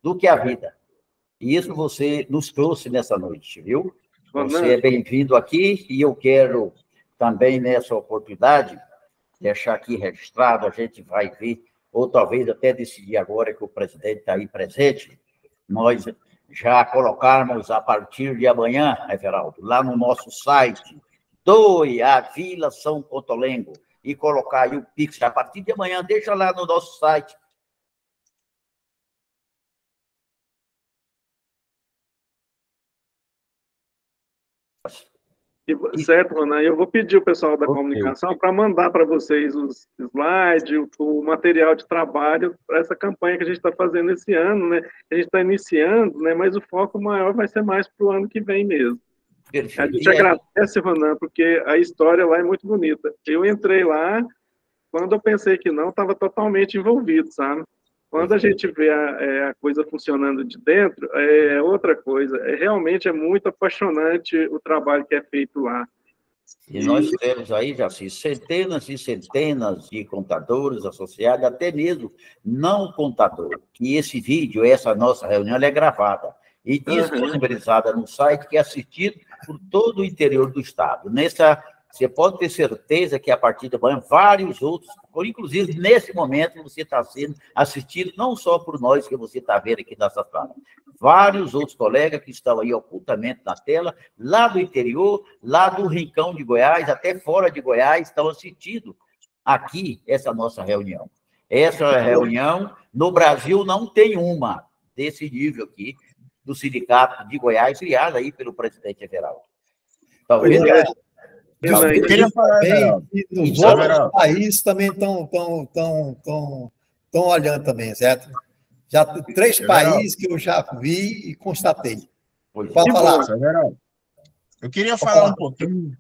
do que a vida. E isso você nos trouxe nessa noite, viu? Você é bem-vindo aqui e eu quero também, nessa oportunidade, deixar aqui registrado, a gente vai ver, ou talvez até decidir agora que o presidente está aí presente, nós já colocarmos a partir de amanhã, Everaldo, lá no nosso site, Doe a Vila São Cotolengo, e colocar aí o Pix a partir de amanhã, deixa lá no nosso site. Certo, Ronan, eu vou pedir o pessoal da comunicação para mandar para vocês os slides, o material de trabalho para essa campanha que a gente está fazendo esse ano, né? A gente está iniciando, né? Mas o foco maior vai ser mais para o ano que vem mesmo. Perfeito. A gente agradece, Ronan, porque a história lá é muito bonita. Eu entrei lá, quando eu pensei que não, estava totalmente envolvido, sabe? Quando a gente vê a coisa funcionando de dentro, é outra coisa. Realmente é muito apaixonante o trabalho que é feito lá. E nós temos aí, Jaci, centenas e centenas de contadores associados, até mesmo não contador, que esse vídeo, essa nossa reunião, ela é gravada e disponibilizada no site, que é assistido por todo o interior do estado. Você pode ter certeza que, a partir de amanhã, vários outros, inclusive, nesse momento, você está sendo assistido, não só por nós, que você está vendo aqui nessa sala, vários outros colegas que estão aí ocultamente na tela, lá do interior, lá do Rincão de Goiás, até fora de Goiás, estão assistindo aqui essa nossa reunião. Essa reunião, no Brasil, não tem uma desse nível aqui, do Sindicato de Goiás, criada aí pelo presidente Everaldo. Talvez... Eu queria falar também, e nos outros países também estão olhando também, certo? Já 3 países que eu já vi e constatei. Pode falar. Eu queria falar um pouquinho.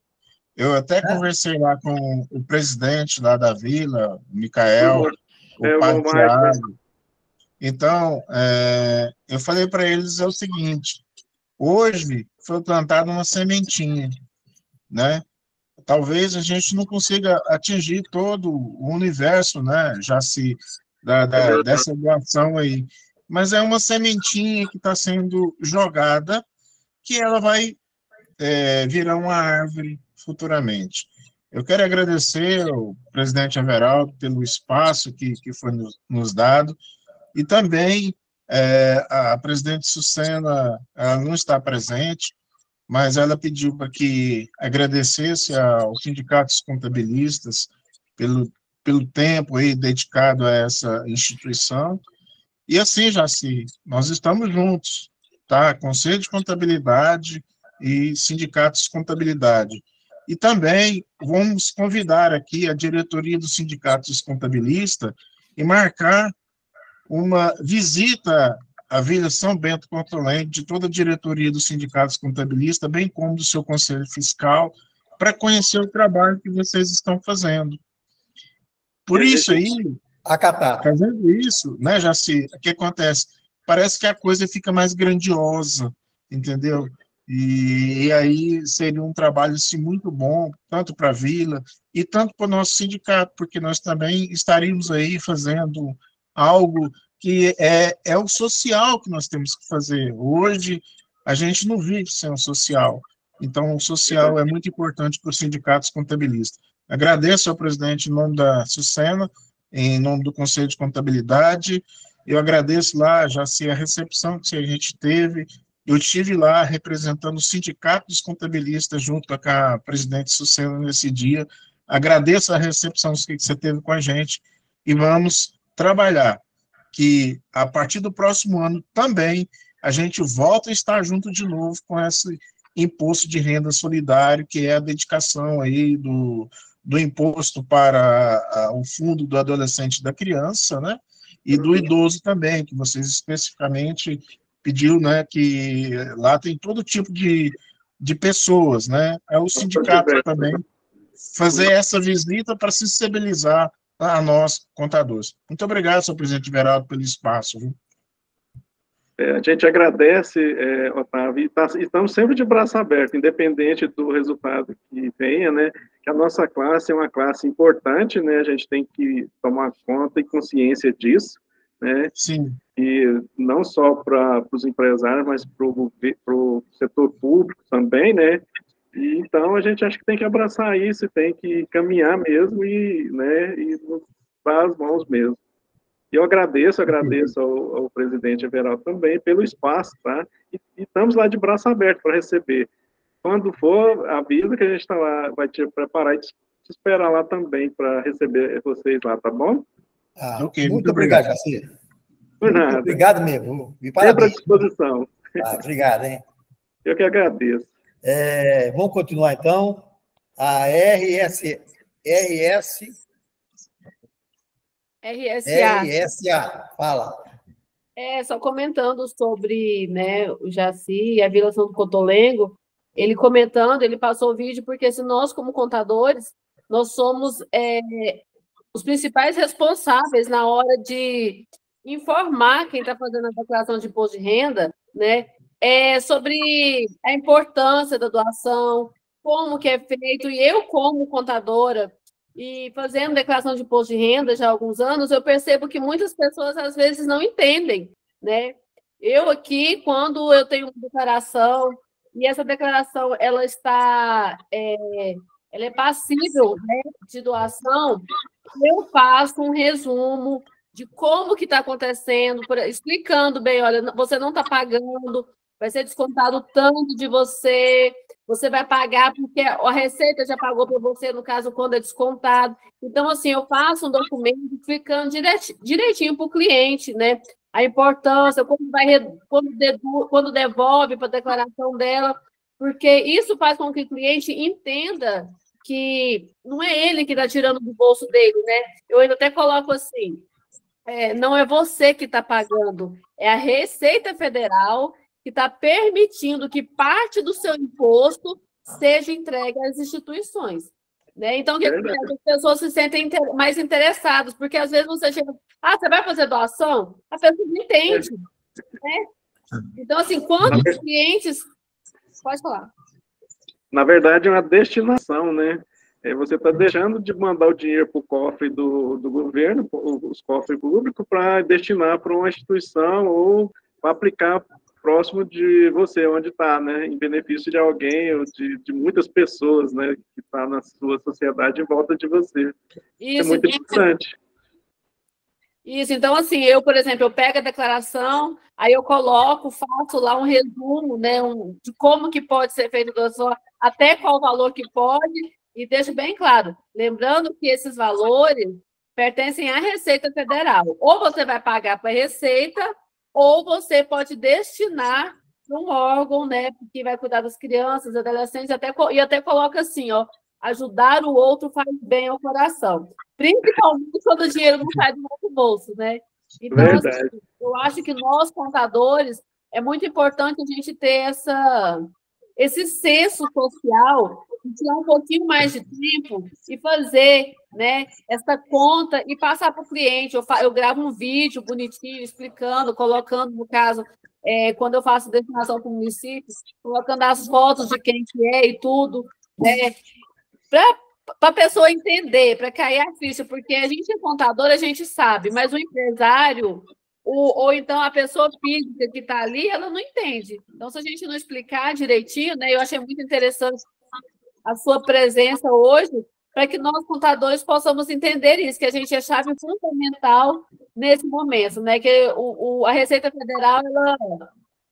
Eu até conversei lá com o presidente lá da vila, o Micael, o padre Tiago. Então, eu falei para eles o seguinte: hoje foi plantada uma sementinha, né? Talvez a gente não consiga atingir todo o universo, né? Dessa doação aí. Mas é uma sementinha que está sendo jogada, que ela vai virar uma árvore futuramente. Eu quero agradecer ao presidente Everaldo pelo espaço que foi nos dado, e também a presidente Sucena, ela não está presente, mas ela pediu para que agradecesse aos sindicatos contabilistas pelo tempo aí dedicado a essa instituição. E assim, Jaci, nós estamos juntos, tá? Conselho de Contabilidade e sindicatos de contabilidade. E também vamos convidar aqui a diretoria dos sindicatos contabilistas e marcar uma visita à Vila São Bento Cotolengo, de toda a diretoria dos sindicatos contabilistas, bem como do seu conselho fiscal, para conhecer o trabalho que vocês estão fazendo. Por isso aí, fazendo isso, né, Jaci, o que acontece? Parece que a coisa fica mais grandiosa, entendeu? E aí seria um trabalho assim, muito bom, tanto para a Vila e tanto para o nosso sindicato, porque nós também estaríamos aí fazendo algo que é o social que nós temos que fazer. Hoje, a gente não vive sem o social. Então, o social é muito importante para os sindicatos contabilistas. Agradeço ao presidente em nome da Sucena, em nome do Conselho de Contabilidade. Eu agradeço lá, já sei a recepção que a gente teve. Eu estive lá representando o Sindicato dos Contabilistas junto com a presidente Sucena nesse dia. Agradeço a recepção que você teve com a gente e vamos trabalhar que a partir do próximo ano também a gente volta a estar junto de novo com esse imposto de renda solidário, que é a dedicação aí do imposto para o fundo do adolescente e da criança, né? E do idoso também, que vocês especificamente pediu, né, que lá tem todo tipo de pessoas, né? É o sindicato também fazer essa visita para sensibilizar a nós, contadores. Muito obrigado, senhor presidente Everaldo, pelo espaço. Viu? A gente agradece, Otávio, e estamos sempre de braço aberto, independente do resultado que venha, né? Que a nossa classe é uma classe importante, né? A gente tem que tomar conta e consciência disso, né? Sim. E não só para os empresários, mas para o setor público também, né? E, então, a gente acha que tem que abraçar isso, tem que caminhar mesmo e dar as mãos mesmo. E eu agradeço ao presidente Everaldo também pelo espaço, tá? E estamos lá de braço aberto para receber. Quando for, avisa que a gente está lá, vai te preparar e te esperar lá também para receber vocês lá, tá bom? Okay, muito obrigado, Jaci. Por nada. Muito obrigado mesmo. Sempre à disposição. Obrigado, hein? Eu que agradeço. Vamos continuar, então. A RSA. Fala. Só comentando sobre, né, o Jaci e a Vila São Cotolengo, ele comentando, ele passou o vídeo, porque se nós, como contadores, nós somos os principais responsáveis na hora de informar quem está fazendo a declaração de imposto de renda, né, sobre a importância da doação, como que é feito, e eu, como contadora, e fazendo declaração de imposto de renda já há alguns anos, eu percebo que muitas pessoas, às vezes, não entendem, né? Eu aqui, quando eu tenho uma declaração, e essa declaração, ela é passível, né, de doação, eu faço um resumo de como que está acontecendo, explicando bem, olha, você não está pagando, vai ser descontado tanto de você, você vai pagar porque a Receita já pagou para você, no caso, quando é descontado. Então, assim, eu faço um documento ficando direitinho para o cliente, né? A importância, quando devolve para a declaração dela, porque isso faz com que o cliente entenda que não é ele que está tirando do bolso dele, né? Eu ainda até coloco assim, não é você que está pagando, é a Receita Federal que está permitindo que parte do seu imposto seja entregue às instituições. Né? Então, que as pessoas se sentem mais interessadas, porque às vezes você chega, você vai fazer doação? A pessoa não entende. Né? Então, assim, quantos clientes... Pode falar. Na verdade, é uma destinação, né? Você está deixando de mandar o dinheiro para o cofre do governo, os cofres públicos, para destinar para uma instituição ou para aplicar próximo de você, onde está, né? Em benefício de alguém ou de muitas pessoas, né? Que está na sua sociedade em volta de você. Isso é muito interessante. Isso, então, assim, eu, por exemplo, eu pego a declaração, aí eu coloco, faço lá um resumo, né, de como que pode ser feito a doação, até qual valor que pode, e deixo bem claro, lembrando que esses valores pertencem à Receita Federal. Ou você vai pagar para a Receita, ou você pode destinar para um órgão, né, que vai cuidar das crianças, adolescentes, e até coloca assim, ó, ajudar o outro faz bem ao coração. Principalmente quando o dinheiro não sai do nosso bolso, né? Então, assim, eu acho que nós, contadores, é muito importante a gente ter esse senso social, tirar um pouquinho mais de tempo e fazer, né, essa conta e passar para o cliente. Eu gravo um vídeo bonitinho, explicando, colocando, no caso, quando eu faço destinação para o município, colocando as fotos de quem que é e tudo, né? Para a pessoa entender, para cair a ficha, porque a gente é contador, a gente sabe, mas o empresário, ou então a pessoa física que está ali, ela não entende. Então, se a gente não explicar direitinho, né, eu achei muito interessante a sua presença hoje, para que nós, contadores, possamos entender isso, que a gente é chave fundamental nesse momento, né, que a Receita Federal ela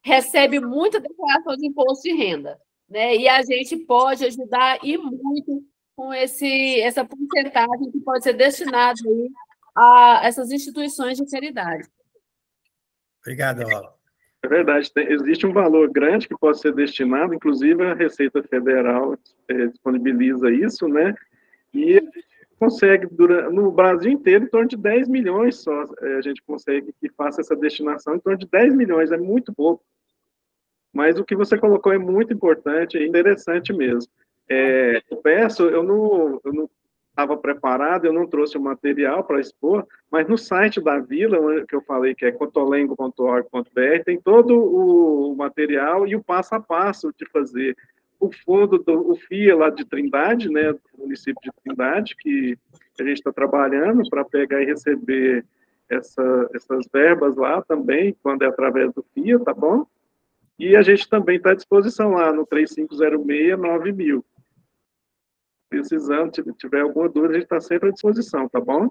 recebe muita declaração de imposto de renda, né, e a gente pode ajudar e muito com essa porcentagem que pode ser destinada aí a essas instituições de caridade. Obrigado, Val. É verdade, existe um valor grande que pode ser destinado, inclusive a Receita Federal disponibiliza isso, né? E a gente consegue, no Brasil inteiro, em torno de 10 milhões só, a gente consegue que faça essa destinação, em torno de 10 milhões, é muito pouco. Mas o que você colocou é muito importante e interessante mesmo. Eu peço, eu não estava preparado, eu não trouxe o material para expor, mas no site da Vila, que eu falei que é cotolengo.org.br, tem todo o material e o passo a passo de fazer o fundo o FIA lá de Trindade, né, do município de Trindade, que a gente está trabalhando para pegar e receber essas verbas lá também, quando é através do FIA, tá bom? E a gente também está à disposição lá no 3506-9000. Precisando, se tiver alguma dúvida, a gente está sempre à disposição, tá bom?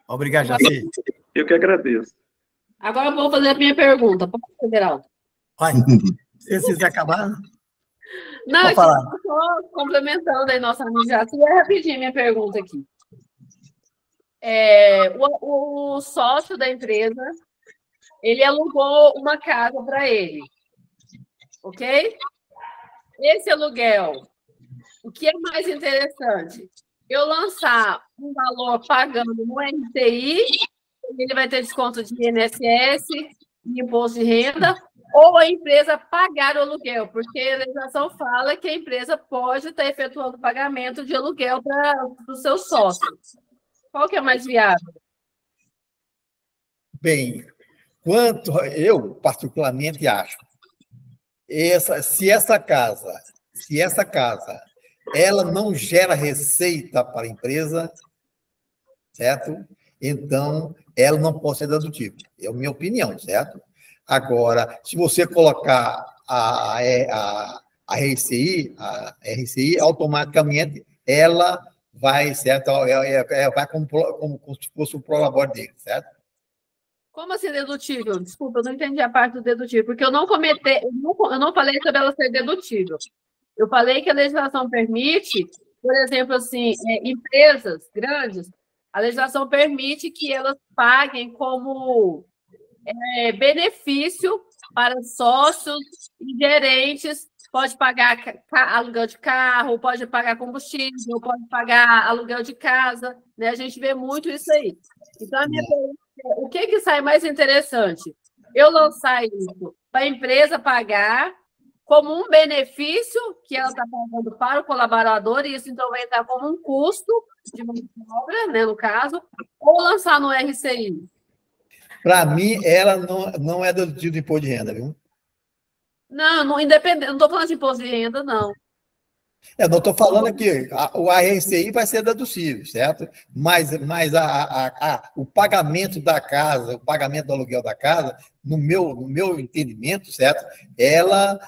Obrigado, Jaci. Eu que agradeço. Agora eu vou fazer a minha pergunta. Pode, Geraldo? Vai. Se vocês acabaram? Não, eu estou complementando aí nossa amiga Jaci. É rapidinho minha pergunta aqui. O sócio da empresa, ele alugou uma casa para ele, ok? Esse aluguel, o que é mais interessante? Eu lançar um valor pagando no RTI, ele vai ter desconto de INSS e imposto de renda, ou a empresa pagar o aluguel, porque a legislação fala que a empresa pode estar efetuando pagamento de aluguel para os seus sócios. Qual que é mais viável? Bem, eu particularmente acho, se essa casa ela não gera receita para a empresa, certo? Então, ela não pode ser dedutível. É a minha opinião, certo? Agora, se você colocar a RCI, automaticamente, ela vai, certo? Vai como se fosse o prolabore dele, certo? Como assim dedutível? Desculpa, eu não entendi a parte do dedutível, porque eu não falei sobre ela ser dedutível. Eu falei que a legislação permite, por exemplo, assim, empresas grandes, a legislação permite que elas paguem como benefício para sócios e gerentes pode pagar aluguel de carro, pode pagar combustível, pode pagar aluguel de casa, né? A gente vê muito isso aí. Então, a minha pergunta é, o que sai mais interessante? Eu lançar isso para a empresa pagar como um benefício que ela está pagando para o colaborador, e isso então vai entrar como um custo de mão de obra, né, no caso, ou lançar no RCI? Para mim, ela não é dedutível do imposto de renda, viu? Não, independente, não estou falando de imposto de renda, não. Eu não estou falando aqui, o RCI vai ser dedutível, certo? Mas o pagamento da casa, o pagamento do aluguel da casa, no meu entendimento, certo? Ela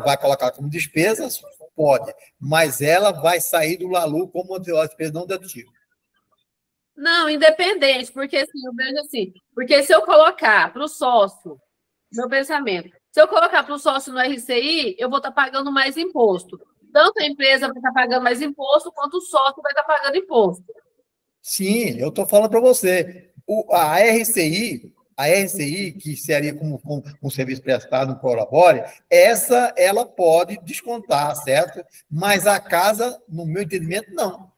vai colocar como despesas, pode, mas ela vai sair do LALU como uma despesa não dedutível. Não, independente, porque assim, eu vejo assim, porque se eu colocar para o sócio, meu pensamento, se eu colocar para o sócio no RCI, eu vou estar pagando mais imposto. Tanto a empresa vai estar pagando mais imposto, quanto o sócio vai estar pagando imposto. Sim, eu estou falando para você. A RCI, que seria como um serviço prestado no Prolabore, ela pode descontar, certo? Mas a casa, no meu entendimento, não.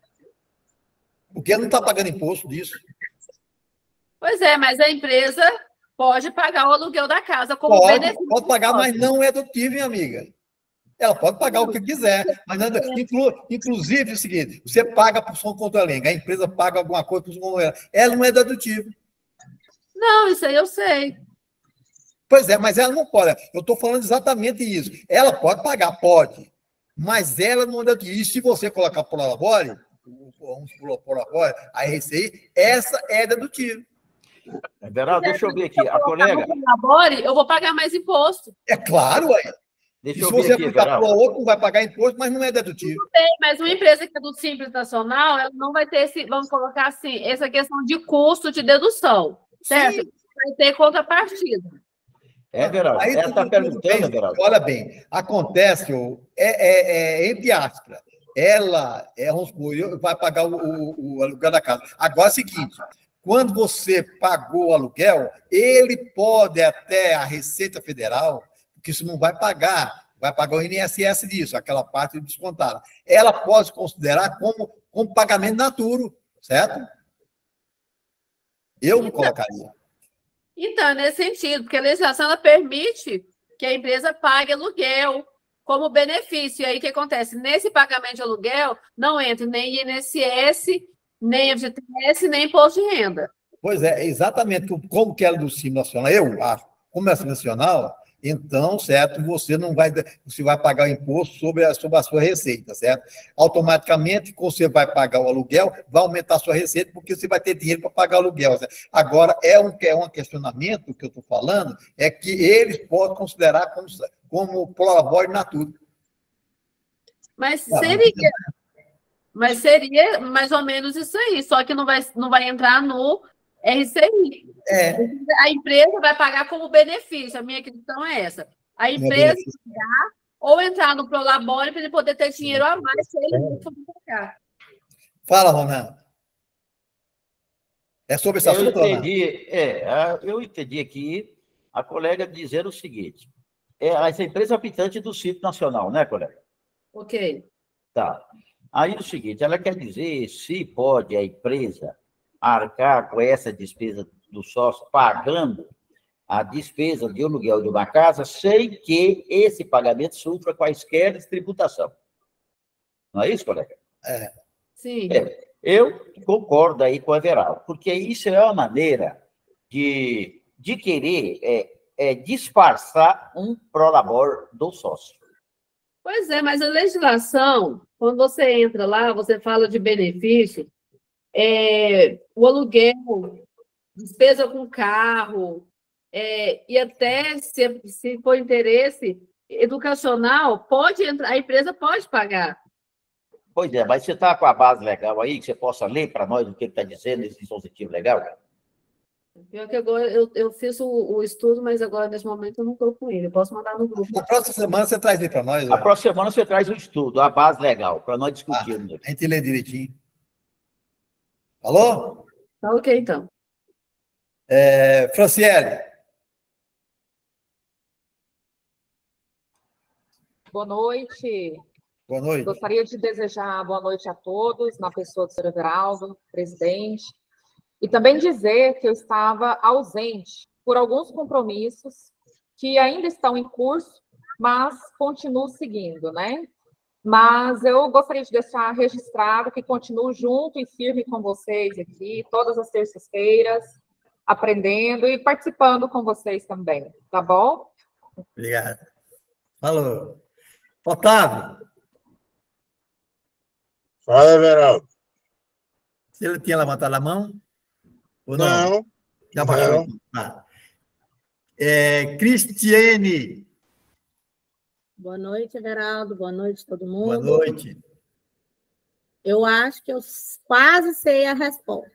Porque ela não está pagando imposto disso. Pois é, mas a empresa pode pagar o aluguel da casa como benefício. Pode pagar, mas não é dedutível, minha amiga. Ela pode pagar o que quiser, mas não, inclusive é o seguinte, você paga por som contra a lenga, a empresa paga alguma coisa por som contra a lenga, ela não é dedutível. Não, isso aí eu sei. Pois é, mas ela não pode. Eu estou falando exatamente isso. Ela pode pagar, pode, mas ela não é dedutível. E se você colocar por Prolabore, a RCI, essa é dedutível. Verão, deixa eu ver aqui. A colega. Eu vou pagar mais imposto. É claro, aí. Deixa e se eu ver você aqui, aplicar para o outro, não vai pagar imposto, mas não é dedutível. Tudo bem, mas uma empresa que é do Simples Nacional, ela não vai ter vamos colocar assim, essa questão de custo de dedução, certo? Sim. Vai ter contrapartida. Geraldo, ela está perguntando, Geraldo. Olha bem, acontece, entre aspas, ela vai pagar o aluguel da casa. Agora é o seguinte, quando você pagou o aluguel, ele pode até a Receita Federal, porque isso não vai pagar o INSS disso, aquela parte descontada. Ela pode considerar como pagamento naturo, certo? Eu não colocaria. Então, nesse sentido, porque a legislação ela permite que a empresa pague aluguel como benefício. E aí o que acontece? Nesse pagamento de aluguel, não entra nem INSS, nem FGTS, nem imposto de renda. Pois é, exatamente como que ela do Simples Nacional, eu acho, como é nacional, então, certo, você vai pagar o imposto sobre a sua receita, certo? Automaticamente, quando você vai pagar o aluguel, vai aumentar a sua receita, porque você vai ter dinheiro para pagar o aluguel. Certo? Agora, um questionamento que eu estou falando, é que eles podem considerar como Prolabore natura. Mas seria mais ou menos isso aí, só que não vai entrar no RCI. A empresa vai pagar como benefício, a minha questão é essa. A empresa pagar ou entrar no Prolabore para ele poder ter dinheiro a mais se ele não for pagar. Fala, Ronan. É sobre esse assunto, Ronan? Eu entendi aqui a colega dizer o seguinte, essa empresa habitante do Simples Nacional, né, colega? Ok. Tá. Aí o seguinte, ela quer dizer se pode a empresa arcar com essa despesa do sócio, pagando a despesa de aluguel de uma casa, sem que esse pagamento sofra quaisquer tributação. Não é isso, colega? Sim. Eu concordo aí com a Everaldo, porque isso é uma maneira de querer disfarçar um prolabore do sócio. Pois é, mas a legislação, quando você entra lá, você fala de benefício, o aluguel, despesa com carro, e até, se for interesse educacional, pode entrar, a empresa pode pagar. Pois é, mas você está com a base legal aí, que você possa ler para nós o que está dizendo esse dispositivo legal? Pior que agora eu fiz o estudo, mas agora, nesse momento, eu não estou com ele. Eu posso mandar no grupo. Na próxima semana você traz ele para nós. Na próxima semana você traz o estudo, a base legal, para nós discutirmos. A gente lê direitinho. Alô? Tá ok, então. Franciele. Boa noite. Boa noite. Gostaria de desejar boa noite a todos, na pessoa do Sr. Everaldo, presidente, e também dizer que eu estava ausente por alguns compromissos que ainda estão em curso, mas continuo seguindo, né? Mas eu gostaria de deixar registrado que continuo junto e firme com vocês aqui, todas as terças-feiras, aprendendo e participando com vocês também, tá bom? Obrigado. Falou. Otávio. Fala, Everaldo. Você ele tinha levantado a mão? Ou não? Não. Já baixou. Ah. Cristiane. Boa noite, Everaldo. Boa noite, todo mundo. Boa noite. Eu acho que eu quase sei a resposta.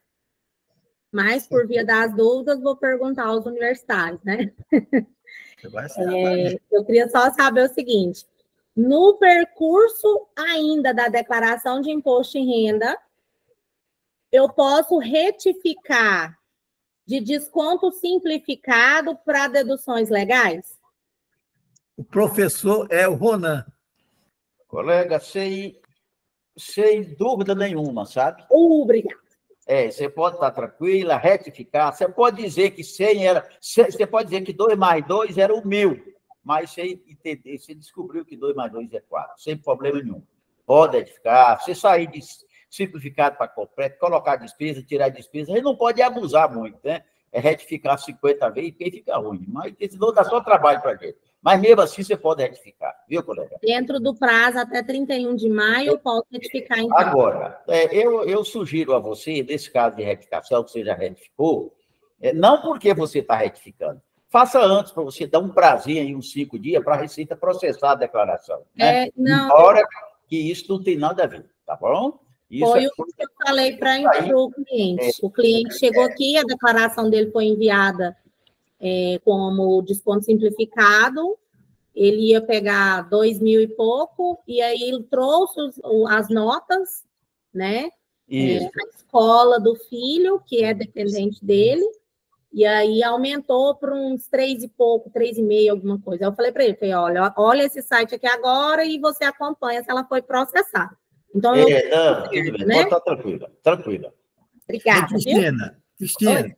Mas, por via das dúvidas, vou perguntar aos universitários, né? Eu queria só saber o seguinte: no percurso ainda da declaração de imposto em renda, eu posso retificar de desconto simplificado para deduções legais? O professor é o Ronan. Colega, sem dúvida nenhuma, sabe? Obrigado. Você pode estar tranquila, retificar. Você pode dizer que 100 era... Você pode dizer que 2 mais 2 era o meu, mas você descobriu que 2 mais 2 é 4, sem problema nenhum. Pode retificar. Você sair de simplificado para completo, colocar despesa, tirar despesa, a gente não pode abusar muito, né? É retificar 50 vezes, porque fica ruim. Mas esse não dá só trabalho para a gente. Mas mesmo assim você pode retificar, viu, colega? Dentro do prazo até 31 de maio, eu posso retificar, então. Agora, eu sugiro a você, nesse caso de retificação, que você já retificou, não porque você está retificando, faça antes, para você dar um prazer em uns 5 dias para a Receita processar a declaração. Né? Não. Embora que isso não tem nada a ver, tá bom? Isso foi o que eu falei para o cliente. O cliente chegou aqui, a declaração dele foi enviada como desconto simplificado, ele ia pegar 2.000 e pouco, e aí ele trouxe as notas, né? A escola do filho, que é dependente dele, e aí aumentou para uns 3 e pouco, 3,5, alguma coisa. Eu falei para ele, olha esse site aqui agora e você acompanha se ela foi processada. Então, tudo bem, né? pode estar tranquila. Obrigada.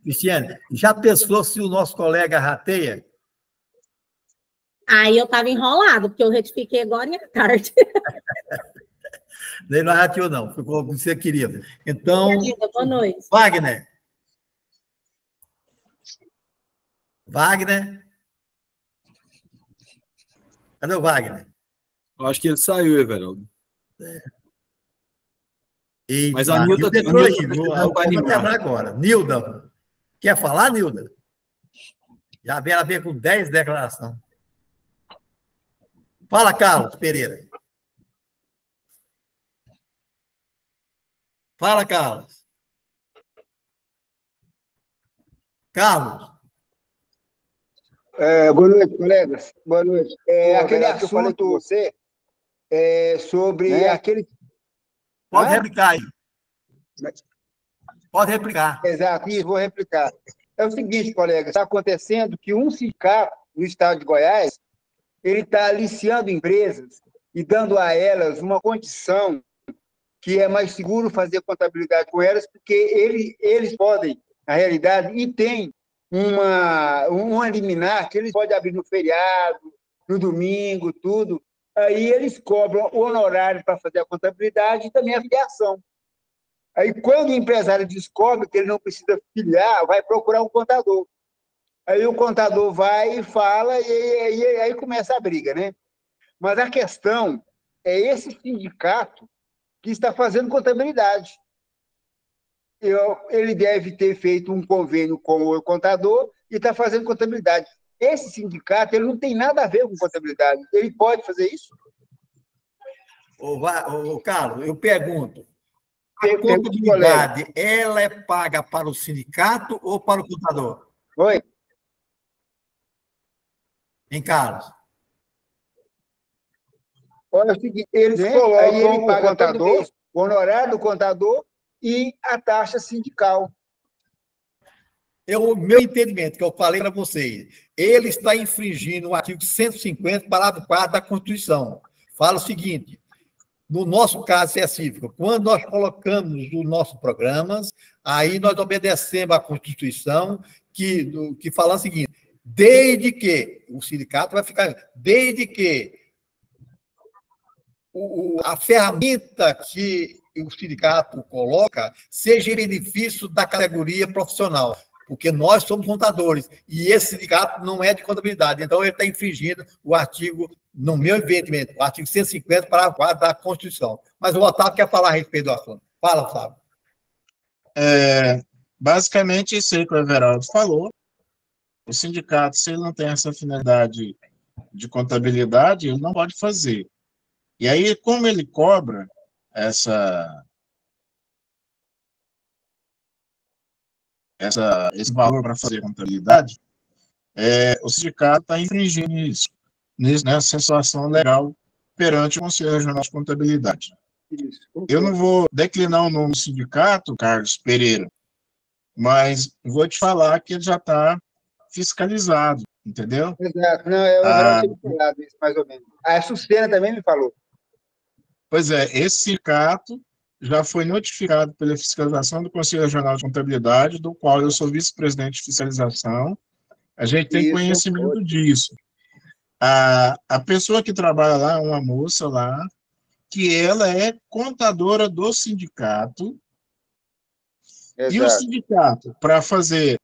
Cristiane, já pensou se o nosso colega rateia? Aí eu estava enrolado, porque eu retifiquei agora à tarde. Ele não rateou, não. Ficou como você queria. Então, boa noite. Wagner? Cadê o Wagner? Acho que ele saiu, Everaldo. Mas a Nilda entrou aí. Vamos quebrar agora. Nilda, quer falar, Nilda? Já ela veio com 10 declarações. Fala, Carlos Pereira. Fala, Carlos. Carlos. Boa noite, colegas. Boa noite. Aquele assunto que você sobre aquele... Pode replicar aí. Pode replicar. Exato, isso, vou replicar. É o seguinte, colega, está acontecendo que um sindicato no estado de Goiás, ele está aliciando empresas e dando a elas uma condição que é mais seguro fazer contabilidade com elas, porque eles podem, na realidade, e tem uma liminar que eles podem abrir no feriado, no domingo, tudo. Aí eles cobram o honorário para fazer a contabilidade e também a filiação. Aí, quando o empresário descobre que ele não precisa filiar, vai procurar um contador. Aí o contador vai e fala, e aí começa a briga, né? Mas a questão é esse sindicato que está fazendo contabilidade. Ele deve ter feito um convênio com o contador e está fazendo contabilidade. Esse sindicato ele não tem nada a ver com contabilidade. Ele pode fazer isso? Carlos, eu pergunto. A contabilidade, ela é paga para o sindicato ou para o contador? Oi? Em Carlos? Olha, é o seguinte, eles colocam aí ele paga o contador, o honorário do contador e a taxa sindical. O meu entendimento, que eu falei para vocês, ele está infringindo o artigo 150, parágrafo 4 da Constituição. fala o seguinte, no nosso caso específico, quando nós colocamos os nossos programas, aí nós obedecemos à Constituição, que fala o seguinte, desde que, o sindicato vai ficar, desde que a ferramenta que o sindicato coloca seja em benefício da categoria profissional, porque nós somos contadores, e esse sindicato não é de contabilidade, então ele está infringindo o artigo, no meu entendimento, o artigo 150, parágrafo 4 da Constituição. Mas o Otávio quer falar a respeito do assunto. Fala, Otávio. Basicamente, isso aí que o Everaldo falou. O sindicato, se ele não tem essa finalidade de contabilidade, ele não pode fazer. E aí, como ele cobra esse valor para fazer contabilidade, o sindicato está infringindo isso, nessa situação legal perante o Conselho Regional de Contabilidade. Eu não vou declinar o nome do sindicato, Carlos Pereira, mas vou te falar que ele já está fiscalizado, entendeu? Exato. Não, eu não tinha falado isso, mais ou menos. A Sucena também me falou. Pois é, esse sindicato já foi notificado pela fiscalização do Conselho Regional de Contabilidade, do qual eu sou vice-presidente de fiscalização. A gente tem conhecimento disso. A pessoa que trabalha lá é uma moça lá, que ela é contadora do sindicato. Exato. E o sindicato, para fazer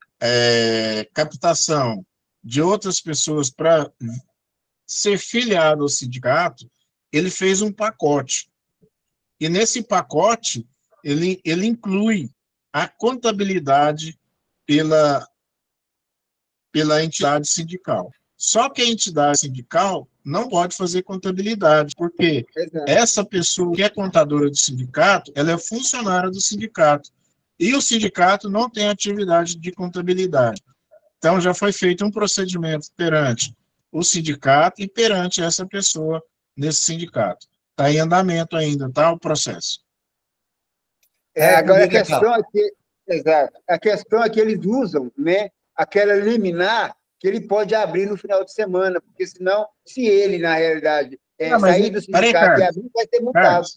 captação de outras pessoas para ser filiado ao sindicato, ele fez um pacote. E nesse pacote, ele inclui a contabilidade pela entidade sindical. Só que a entidade sindical não pode fazer contabilidade, porque essa pessoa que é contadora do sindicato, ela é funcionária do sindicato. E o sindicato não tem atividade de contabilidade. Então, já foi feito um procedimento perante o sindicato e perante essa pessoa nesse sindicato. Está em andamento ainda, tá, o processo. Agora, a questão é que eles usam, né, aquela liminar que ele pode abrir no final de semana, porque senão, se ele, na realidade, sair do sindicato e abrir, vai ser multado.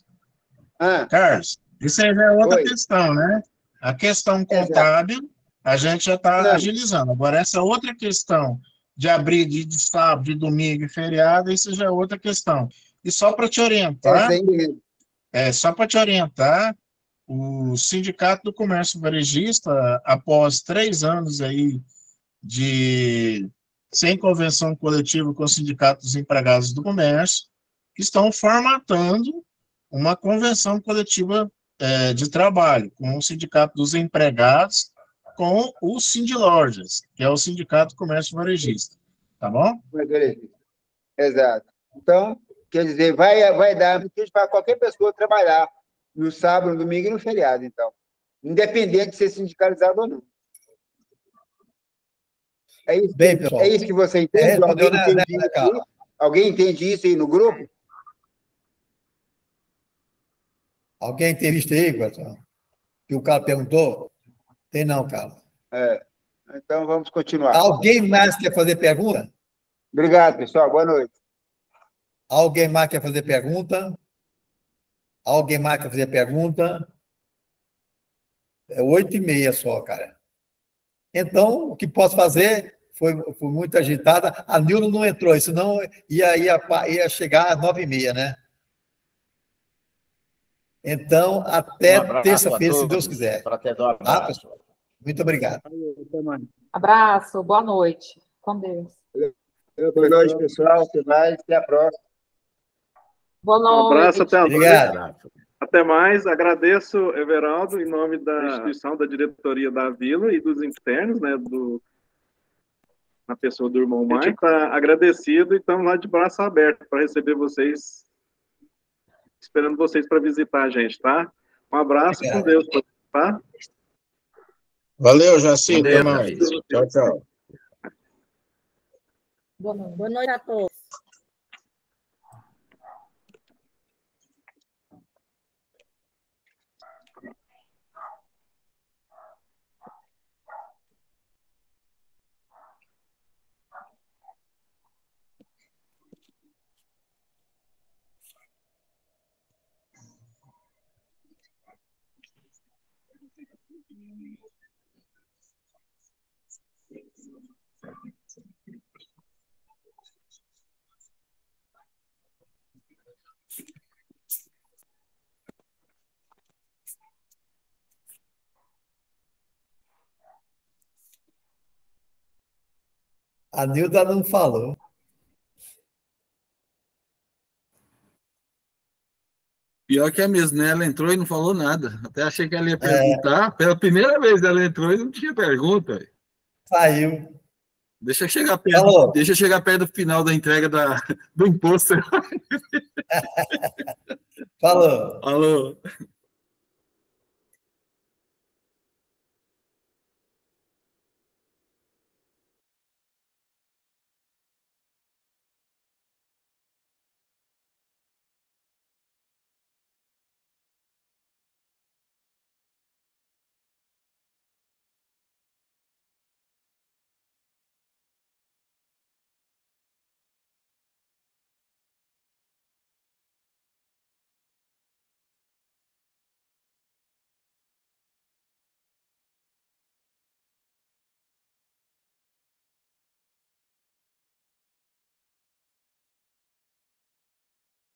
Carlos, isso aí já é outra questão, né? A questão contábil, a gente já está agilizando. Agora, essa outra questão de abrir de sábado, de domingo e feriado, isso já é outra questão. E só para te orientar, o Sindicato do Comércio Varejista, após 3 anos aí sem convenção coletiva com o Sindicato dos Empregados do Comércio, estão formatando uma convenção coletiva de trabalho com o Sindicato dos Empregados, com o Sindlojas, que é o Sindicato do Comércio Varejista. Tá bom? Exato. Então, quer dizer, vai dar para qualquer pessoa trabalhar no sábado, no domingo e no feriado, então. Independente de ser sindicalizado ou não. É isso, bem, pessoal, é isso que você entende? Alguém entende isso aí no grupo? Alguém tem visto aí, pessoal? Que o cara perguntou? Tem não, Carlos. Então, vamos continuar. Alguém mais quer fazer pergunta? Obrigado, pessoal. Boa noite. Alguém mais quer fazer pergunta? Alguém mais quer fazer pergunta? É 8h30 só, cara. Então, o que posso fazer foi muito agitada. A Nilma não entrou, senão ia chegar às 9h30, né? Então, até terça-feira, se Deus quiser. Abraço. Muito obrigado. Abraço, boa noite. Com Deus. Boa noite, pessoal. Até a próxima. Boa noite. Um abraço, até a Obrigado. Até mais. Agradeço, Everaldo, em nome da instituição, da diretoria da Vila e dos internos, né, na pessoa do irmão Maicon. Está agradecido e estamos lá de braço aberto para receber vocês, esperando vocês para visitar a gente, tá? Um abraço, com Deus, tá? Valeu, Jaci. Até mais. Tchau, tchau. Boa noite a todos. A Nilda não falou. Pior que é mesmo, né? Ela entrou e não falou nada. Até achei que ela ia perguntar. Pela primeira vez ela entrou e não tinha pergunta. Saiu. Deixa chegar perto, deixa chegar perto do final da entrega do imposto. Falou. Falou.